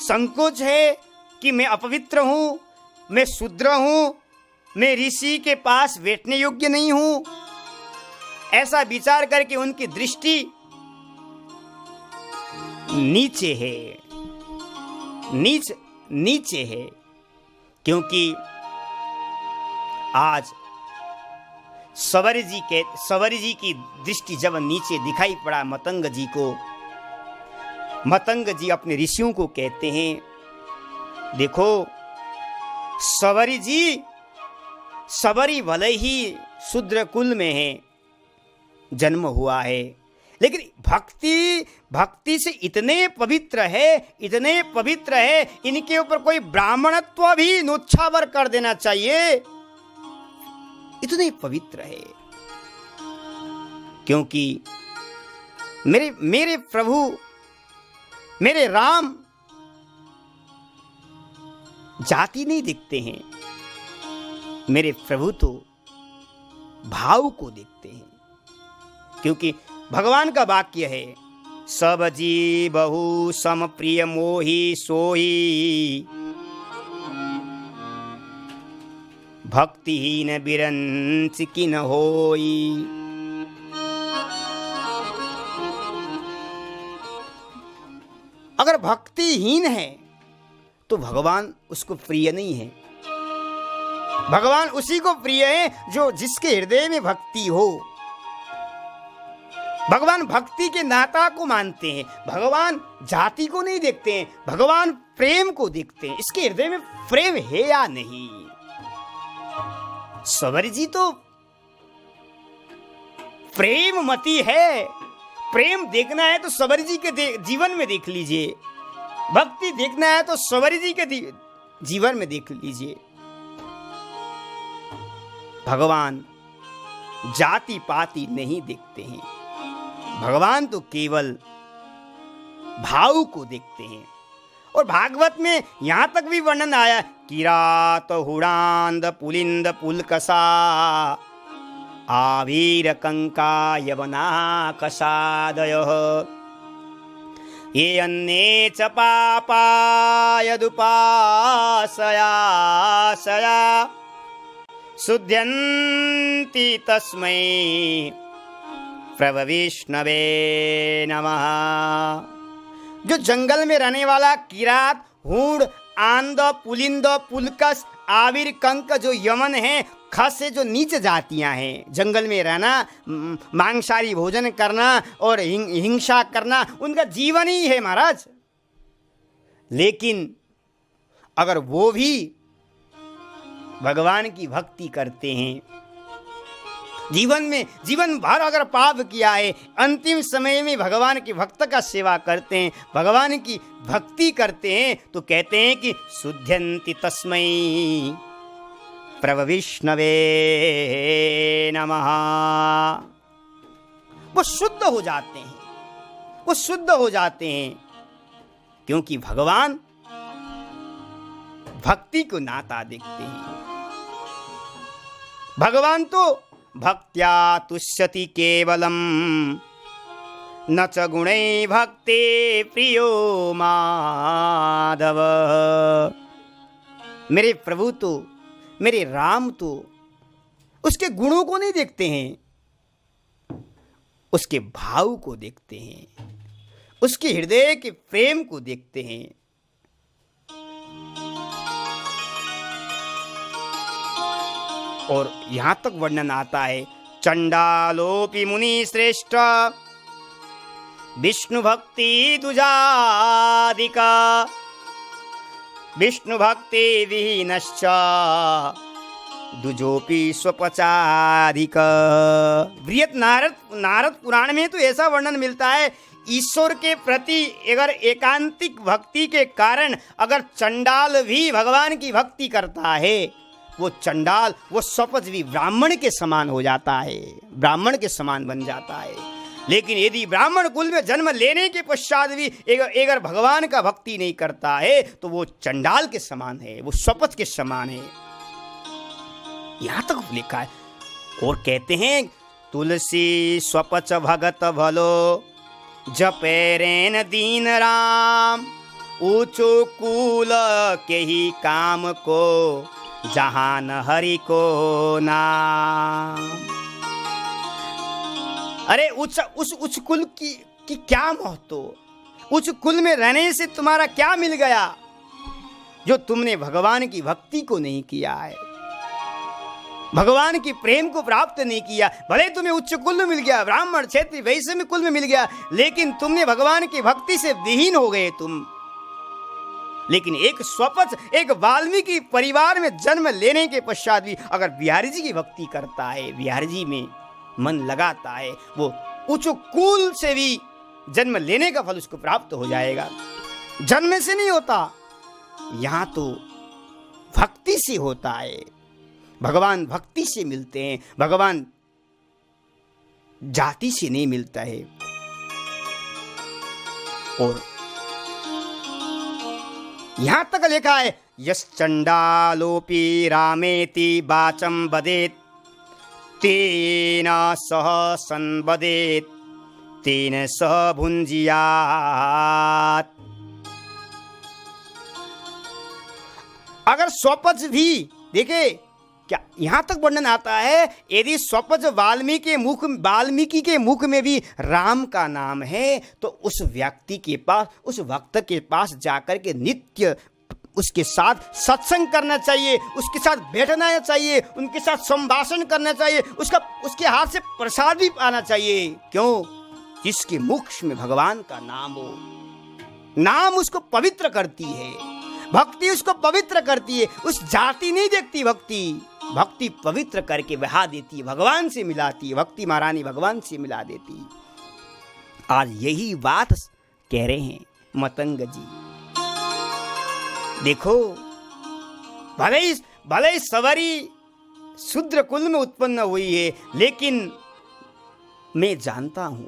संकोच है कि मैं अपवित्र हूं, मैं शूद्र हूं, मैं ऋषि के पास बैठने योग्य नहीं हूं। ऐसा विचार करके उनकी दृष्टि नीचे है, नीचे है। क्योंकि आज सवारी जी की दृष्टि जब नीचे दिखाई पड़ा मतंग जी को, मतंग जी अपने ऋषियों को कहते हैं, देखो सवारी जी, सवारी भले ही शूद्र कुल में है, जन्म हुआ है, लेकिन भक्ति से इतने पवित्र है, इतने पवित्र है, इनके ऊपर कोई ब्राह्मणत्व भी नोच्छावर कर देना चाहिए, इतने पवित्र है। क्योंकि मेरे प्रभु, मेरे राम जाति नहीं दिखते हैं, मेरे प्रभु तो भाव को देखते हैं। क्योंकि भगवान का वाक्य है, सब जी बहु सम प्रिय मोहि सोही, भक्तिहीन बिरंच किन होई। अगर भक्तिहीन है तो भगवान उसको प्रिय नहीं है। भगवान उसी को प्रिय है जो जिसके हृदय में भक्ति हो। भगवान भक्ति के नाता को मानते हैं, भगवान जाति को नहीं देखते हैं, भगवान प्रेम को देखते हैं, इसके हृदय में प्रेम है या नहीं। सबर जी तो प्रेममती है। प्रेम देखना है तो सबर जी के जीवन में देख लीजिए, भक्ति देखना है तो सबर जी के जीवन में देख लीजिए। भगवान जाति पाति नहीं देखते हैं, भगवान तो केवल भाव को देखते हैं। और भागवत में यहां तक भी वर्णन आया, किरात हुड़ांद पुलिंद पुलकसा आवीर कंका यवना कसादयः ये अन्ये च पापा यदुपासया शुद्ध्यन्ति तस्मै प्रभु विष्णवे नमः। जो जंगल में रहने वाला किरात, हूण, आंद, पुलिंद, पुलकस, आविर, कंक जो यमन है, खस से जो नीच जातियां हैं, जंगल में रहना, मांसाहारी भोजन करना और हिंसा करना उनका जीवन ही है महाराज। लेकिन अगर वो भी भगवान की भक्ति करते हैं, जीवन में जीवन भर अगर पाप किया है, अंतिम समय में भगवान के भक्त का सेवा करते हैं, भगवान की भक्ति करते हैं, तो कहते हैं कि शुद्ध्यन्ति तस्मै प्रभु विष्णवे नमः। वो शुद्ध हो जाते हैं, वो शुद्ध हो जाते हैं, क्योंकि भगवान भक्ति को नाता देखते हैं। भगवान तो भक्त्या तुष्यति केवलम न च गुणै भक्ते प्रियो माधव। मेरे प्रभु तो, मेरे राम तो उसके गुणों को नहीं देखते हैं, उसके भाव को देखते हैं, उसके हृदय के प्रेम को देखते हैं। और यहां तक वर्णन आता है, चंडालोपि मुनि श्रेष्ठ विष्णु भक्ति दुजादिका विष्णु भक्ति विहीनश्च दुजोपि स्वपचाधिक। बृहत नारद पुराण में तो ऐसा वर्णन मिलता है, ईश्वर के प्रति अगर एकांतिक भक्ति के कारण अगर चंडाल भी भगवान की भक्ति करता है, वो चंडाल, वो स्वपच भी ब्राह्मण के समान हो जाता है, ब्राह्मण के समान बन जाता है। लेकिन यदि ब्राह्मण कुल में जन्म लेने के पश्चात भी अगर भगवान का भक्ति नहीं करता है, तो वो चंडाल के समान है, वो स्वपच के समान है। यहां तक लिखा है। और कहते हैं, तुलसी स्वपच भगत भलो जपेरेन दीन राम ऊंचो कूल के ही काम को जहान हरि को नाम। अरे उस कुल की क्या महत्व, उस कुल में रहने से तुम्हारा क्या मिल गया जो तुमने भगवान की भक्ति को नहीं किया है, भगवान की प्रेम को प्राप्त नहीं किया। भले तुम्हें उच्च कुल में मिल गया, ब्राह्मण क्षेत्रीय वैश्य में कुल में मिल गया, लेकिन तुमने भगवान की भक्ति से विहीन हो गए तुम। लेकिन एक स्वपच, एक वाल्मीकि परिवार में जन्म लेने के पश्चात भी अगर बिहारी जी की भक्ति करता है, बिहारी जी में मन लगाता है, वो उच्च कुल से भी जन्म लेने का फल उसको प्राप्त हो जाएगा। जन्म से नहीं होता, यहां तो भक्ति से होता है। भगवान भक्ति से मिलते हैं, भगवान जाति से नहीं मिलता है। और यहां तक लिखा है, यश्चंडालोपि रामेति वाचं वदेत् तेन सह संवदेत् तेन सह भुंजियात्। अगर स्वपच भी देखे, क्या यहां तक वर्णन आता है, यदि स्वपच वाल्मीकि के मुख में भी राम का नाम है, तो उस व्यक्ति के पास, उस भक्त के पास जाकर के नित्य उसके साथ सत्संग करना चाहिए, उसके साथ बैठना चाहिए, उनके साथ संभाषण करना चाहिए, उसके हाथ से प्रसाद भी पाना चाहिए। क्यों? जिसके मुख में भगवान का नाम हो, नाम उसको पवित्र करती है, भक्ति उसको पवित्र करती है। उस जाति नहीं देखती भक्ति, भक्ति पवित्र करके बहा देती है, भगवान से मिलाती है, भक्ति महारानी भगवान से मिला देती है। आज यही बात कह रहे हैं मतंग जी। देखो, भले सवरी शूद्र कुल में उत्पन्न हुई है, लेकिन मैं जानता हूं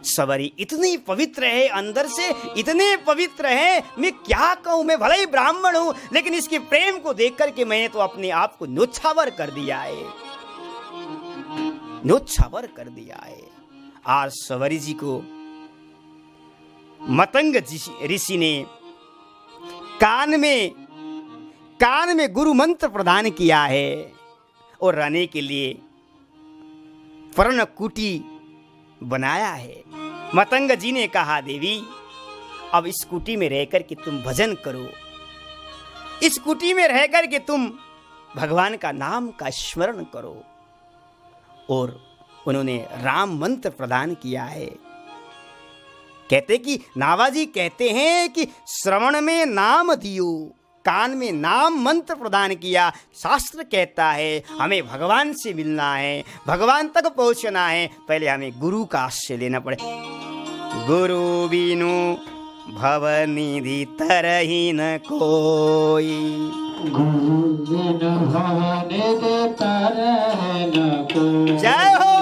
सवरी इतनी पवित्र है, अंदर से इतने पवित्र है, मैं क्या कहूं। मैं भले ही ब्राह्मण हूं, लेकिन इसके प्रेम को देख करके मैंने तो अपने आप को न्योछावर कर दिया है, न्योछावर कर दिया है। आज सवरी जी को मतंग ऋषि ने कान में गुरु मंत्र प्रदान किया है और रहने के लिए पर्णकुटी बनाया है। मतंग जी ने कहा, देवी अब इस कुटी में रहकर के तुम भजन करो, इस कुटी में रहकर के तुम भगवान का नाम का स्मरण करो। और उन्होंने राम मंत्र प्रदान किया है। कहते कि नावाजी कहते हैं कि श्रवण में नाम दियो, कान में नाम मंत्र प्रदान किया। शास्त्र कहता है हमें भगवान से मिलना है, भगवान तक पहुंचना है, पहले हमें गुरु का आश्रय लेना पड़े। गुरु बिनु भवनिधि तरही न कोई, गुरु बिनु भवनिधि तरही न कोई। जय हो।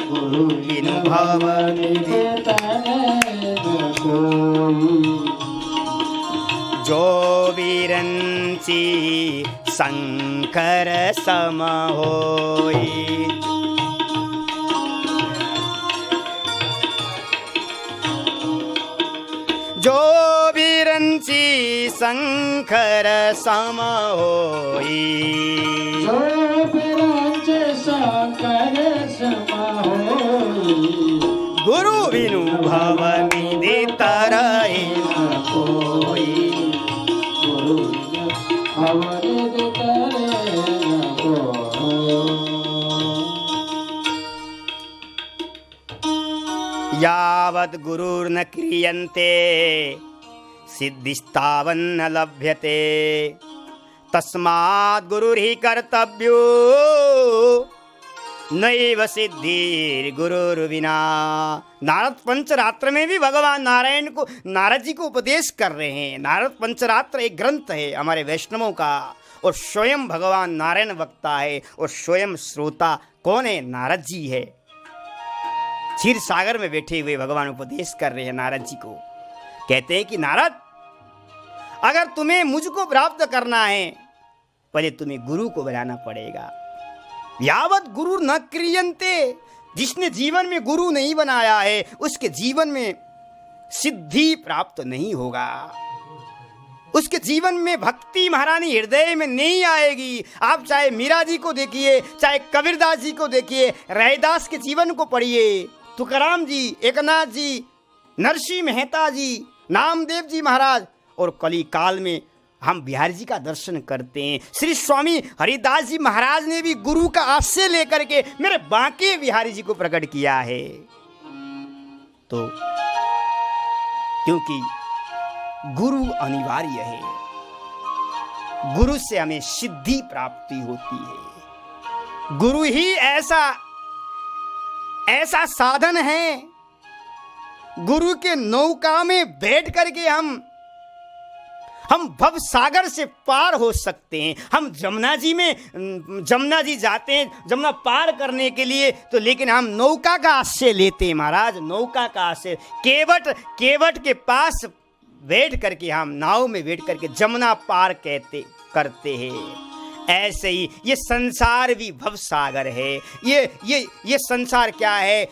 गुरु बिनु भवनिधि तरही न कोई। जो बिरंची शंकर सम होई, जो बिरंची शंकर सम होई, जो बिरंची शंकर सम होई। गुरु बिनु भवनिधि तरही न कोई, भवनिधि तरही न कोई। यावत् गुरुर्न क्रियन्ते सिद्धिस्तावन्न लभ्यते, तस्मात् गुरुर्हि कर्तव्यो नैव सिद्धि गुरुर्विना। नारद पंचरात्र में भी भगवान नारायण को, नारद जी को उपदेश कर रहे हैं। नारद पंचरात्र एक ग्रंथ है हमारे वैष्णवों का, और स्वयं भगवान नारायण वक्ता है, और स्वयं श्रोता कौन है? नारद जी है। क्षीर सागर में बैठे हुए भगवान उपदेश कर रहे हैं नारद जी को। कहते हैं कि नारद, अगर तुम्हें मुझको प्राप्त करना है, पहले तुम्हें गुरु को बनाना पड़ेगा। यावत गुरु न क्रियन्ते, जिसने जीवन में गुरु नहीं बनाया है उसके जीवन में सिद्धि प्राप्त नहीं होगा, उसके जीवन में भक्ति महारानी हृदय में नहीं आएगी। आप चाहे मीरा जी को देखिए, चाहे कबीरदास जी को देखिए, रैदास के जीवन को पढ़िए, तुकाराम जी, एकनाथ जी, नरसिंह मेहता जी, नामदेव जी महाराज, और कली काल में हम बिहारी जी का दर्शन करते हैं। श्री स्वामी हरिदास जी महाराज ने भी गुरु का आश्रय लेकर के मेरे बांके बिहारी जी को प्रकट किया है। तो क्योंकि गुरु अनिवार्य है, गुरु से हमें सिद्धि प्राप्ति होती है। गुरु ही ऐसा साधन है, गुरु के नौका में बैठ करके हम भव सागर से पार हो सकते हैं। हम जमुना जी जाते हैं जमुना पार करने के लिए, तो लेकिन हम नौका का आश्रय लेते हैं महाराज, नौका का आश्रय। केवट के पास बैठ करके हम नाव में बैठ करके जमुना पार करते हैं। ऐसे ही ये संसार भी भव सागर है। ये संसार क्या है?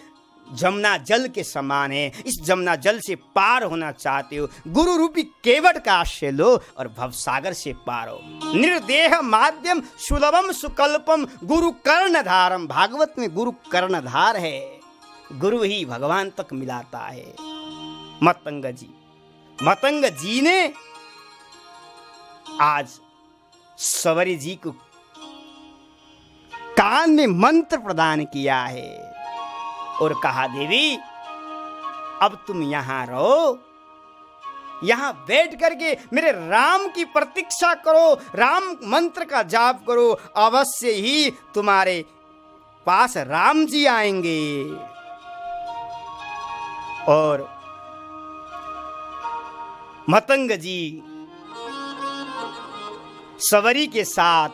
जमुना जल के समान है। इस जमुना जल से पार होना चाहते हो, गुरु रूपी केवट का आश्रय लो और भव सागर से पार हो। निर्देह माध्यम सुलभम सुकल्पम गुरु कर्णधारम। भागवत में गुरु कर्णधार है, गुरु ही भगवान तक मिलाता है। मतंग जी ने आज सवरी जी को कान में मंत्र प्रदान किया है और कहा, देवी अब तुम यहां रहो, यहाँ बैठ करके मेरे राम की प्रतीक्षा करो, राम मंत्र का जाप करो, अवश्य ही तुम्हारे पास राम जी आएंगे। और मतंग जी सवरी के साथ,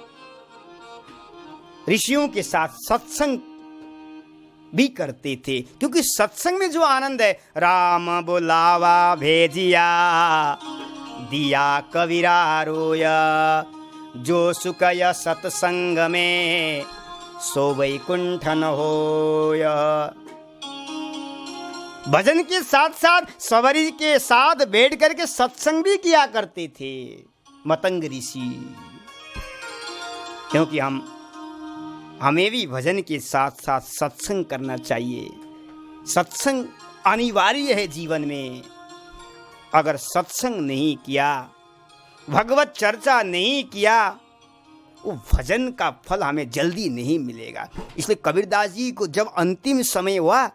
ऋषियों के साथ सत्संग भी करते थे, क्योंकि सत्संग में जो आनंद है, राम बुलावा भेजिया दिया कबीरा रोया, जो सुखय सत्संग में सो वैकुंठ न होया। भजन के साथ साथ सवरी के साथ बैठ करके सत्संग भी किया करते थे मतंग ऋषि, क्योंकि हमें भी भजन के साथ साथ सत्संग करना चाहिए। सत्संग अनिवार्य है जीवन में। अगर सत्संग नहीं किया, भगवत चर्चा नहीं किया, वो भजन का फल हमें जल्दी नहीं मिलेगा। इसलिए कबीरदास जी को जब अंतिम समय हुआ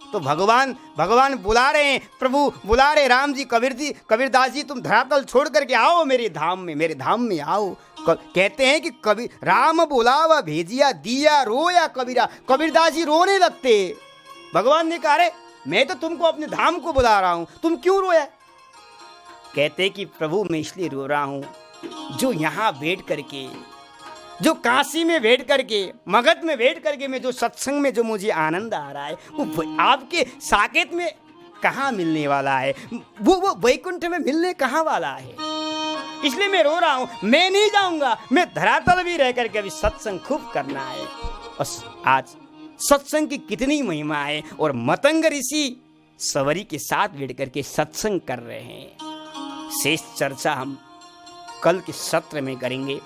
तो भगवान बुला रहे हैं, प्रभु बुला रहे, राम जी कबीरदास जी तुम धरातल छोड़ करके आओ मेरे धाम में आओ। कहते हैं कि राम बुलावा भेजिया दिया रोया कबीरा। कबीरदास जी रोने लगते। भगवान ने कहा, अरे मैं तो तुमको अपने धाम को बुला रहा हूं, तुम क्यों रोया? कहते कि प्रभु मैं इसलिए रो रहा हूं, जो यहाँ बैठ करके, जो काशी में बैठ करके, मगध में बैठ करके मैं जो सत्संग में जो मुझे आनंद आ रहा है, वो आपके साकेत में कहाँ मिलने वाला है, वो वैकुंठ में मिलने कहाँ वाला है। इसलिए मैं रो रहा हूँ, मैं नहीं जाऊंगा, मैं धरातल भी रह करके अभी सत्संग खूब करना है। और आज सत्संग की कितनी महिमा है। और मतंग ऋषि सवरी के साथ बैठ करके सत्संग कर रहे हैं। शेष चर्चा हम कल के सत्र में करेंगे।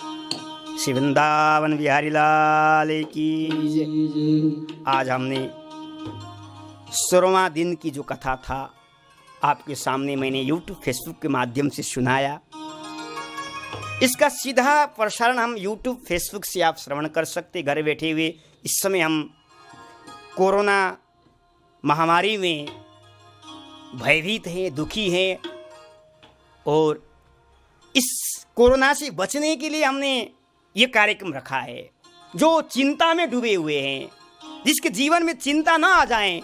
श्री वृंदावन बिहारी लाल की जय। आज हमने 16वां दिन की जो कथा था आपके सामने मैंने YouTube फेसबुक के माध्यम से सुनाया। इसका सीधा प्रसारण हम YouTube फेसबुक से आप श्रवण कर सकते घर बैठे हुए। इस समय हम कोरोना महामारी में भयभीत हैं, दुखी हैं, और इस कोरोना से बचने के लिए हमने ये कार्यक्रम रखा है। जो चिंता में डूबे हुए हैं, जिसके जीवन में चिंता ना आ जाए,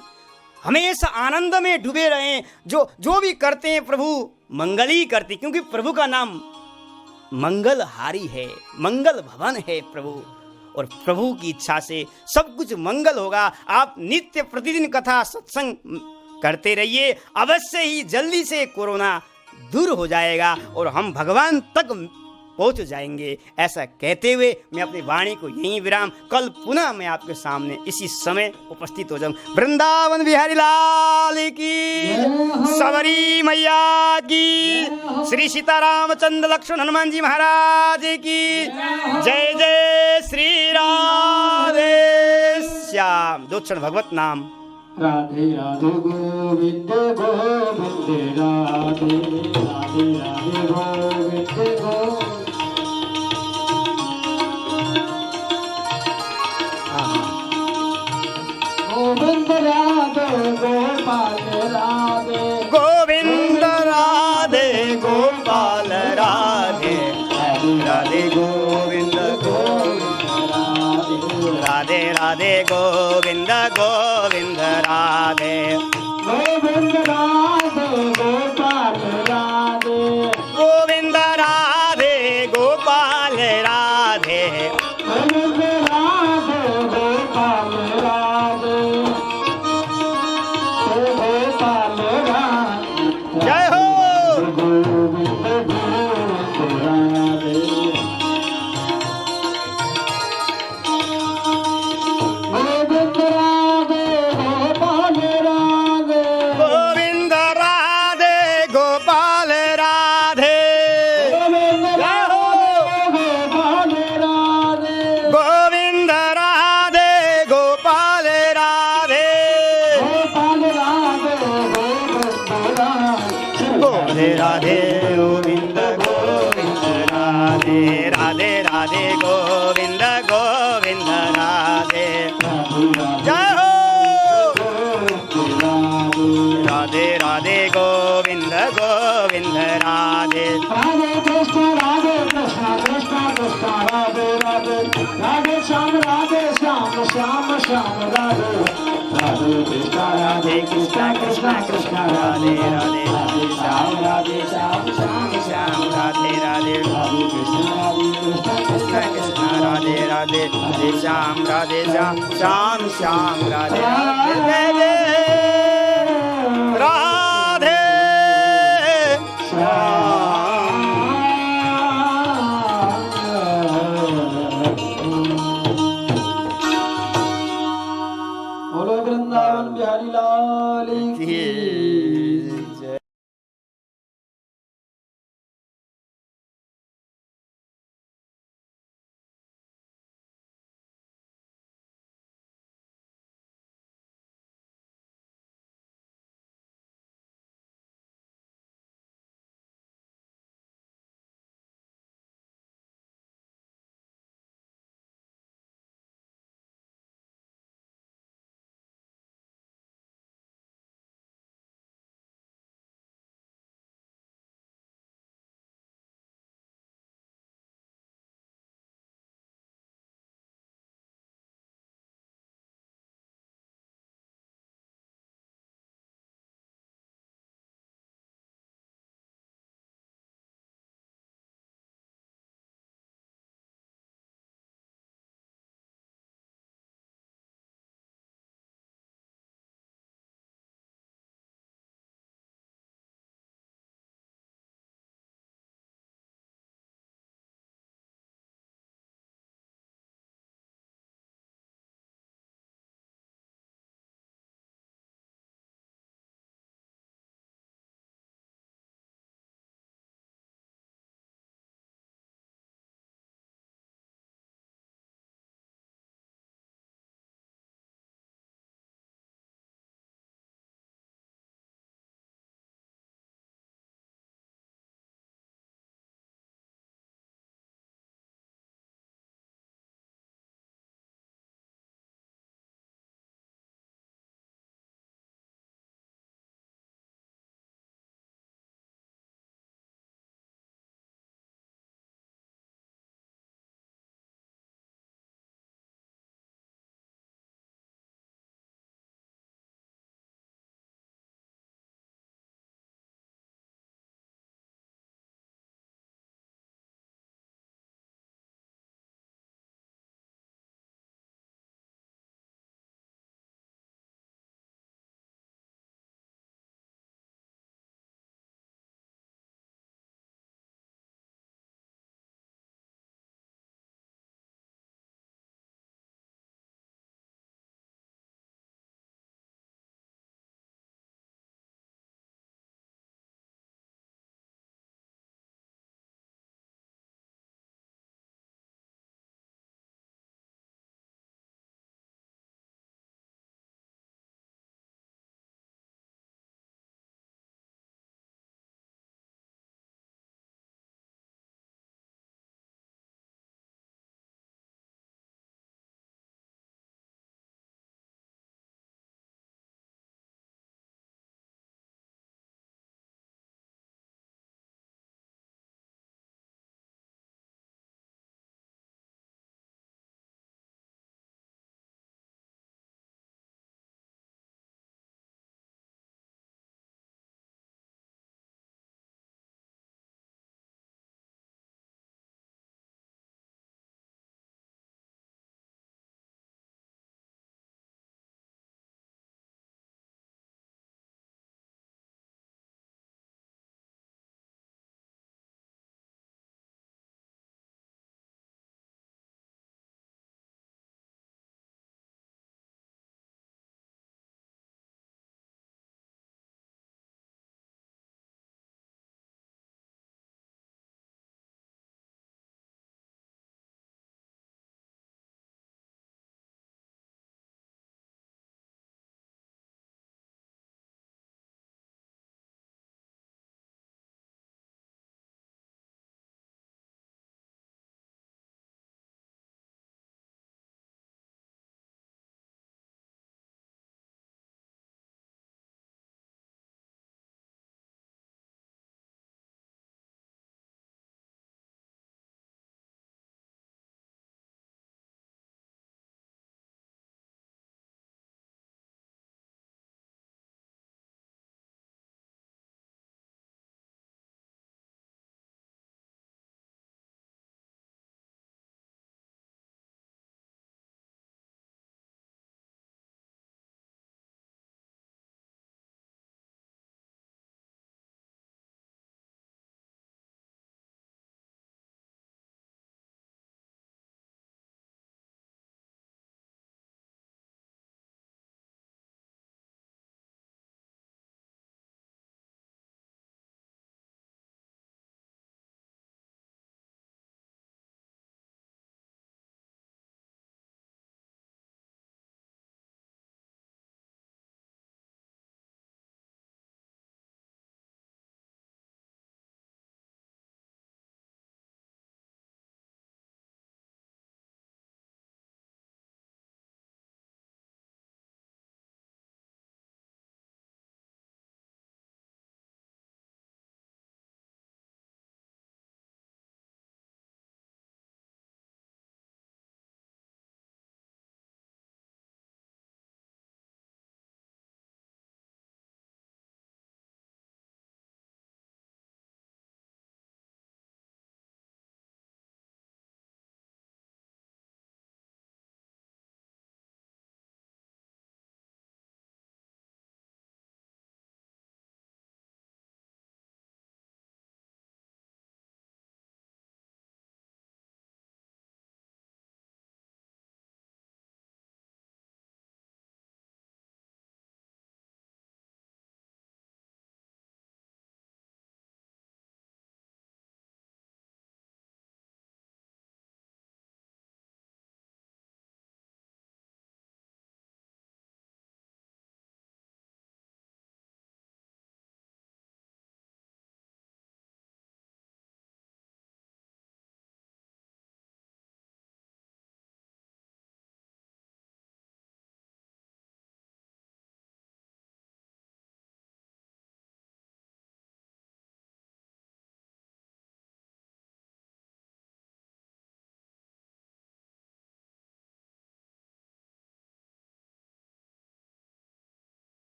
हमेशा आनंद में डूबे रहें, जो भी करते हैं प्रभु मंगल ही करते, क्योंकि प्रभु का नाम मंगलहारी है, मंगल भवन है प्रभु। और प्रभु की इच्छा से सब कुछ मंगल होगा। आप नित्य प्रतिदिन कथा सत्संग करते रहिए, अवश्य ही जल्दी से कोरोना दूर हो जाएगा और हम भगवान तक पहुंच जाएंगे। ऐसा कहते हुए मैं अपनी वाणी को यहीं विराम, कल पुनः मैं आपके सामने इसी समय उपस्थित हो जाऊं। वृंदावन बिहारी लाल की, सवरी मैया की, श्री सीतारामचंद्र लक्ष्मण हनुमान जी महाराज की जय जय। श्री राधे श्याम। दो क्षण भगवत नाम। राधे राधे गोविंद गोविंद राधे राधे राधे गोविंद गोविंद। गोविंद राधे गोपाल राधे, गोविंद राधे गोपाल राधे, राधे गोविंद गोविंद राधे, राधे गोविंद गोविंद राधे, गोविंद राधे गोपाल राधे, गोविंद राधे गोपाल राधे, गोविंद राधे गोपाल राधे, गोपाल राधे। जय हो। गोविंद गोविंद राधे, गोविंद राधे गोपाल राधे, गोविंद राधे गोपाल राधे, जय हो। गोविंद राधे गोपाल राधे, गोविंद राधे गोविंद गोविंद राधे, राधे राधे गोविंद गोविंद राधे, जय हो। राधे राधे गोविंद गोविंद राधे राधे कृष्ण कृष्ण कृष्ण राधे राधे राधे श्याम श्याम श्याम राधे राधे कृष्ण कृष्ण कृष्ण राधे राधे राधे श्याम श्याम श्याम राधे राधे राधे कृष्ण कृष्ण कृष्ण राधे राधे राधे श्याम श्याम श्याम राधे राधे राधे श्याम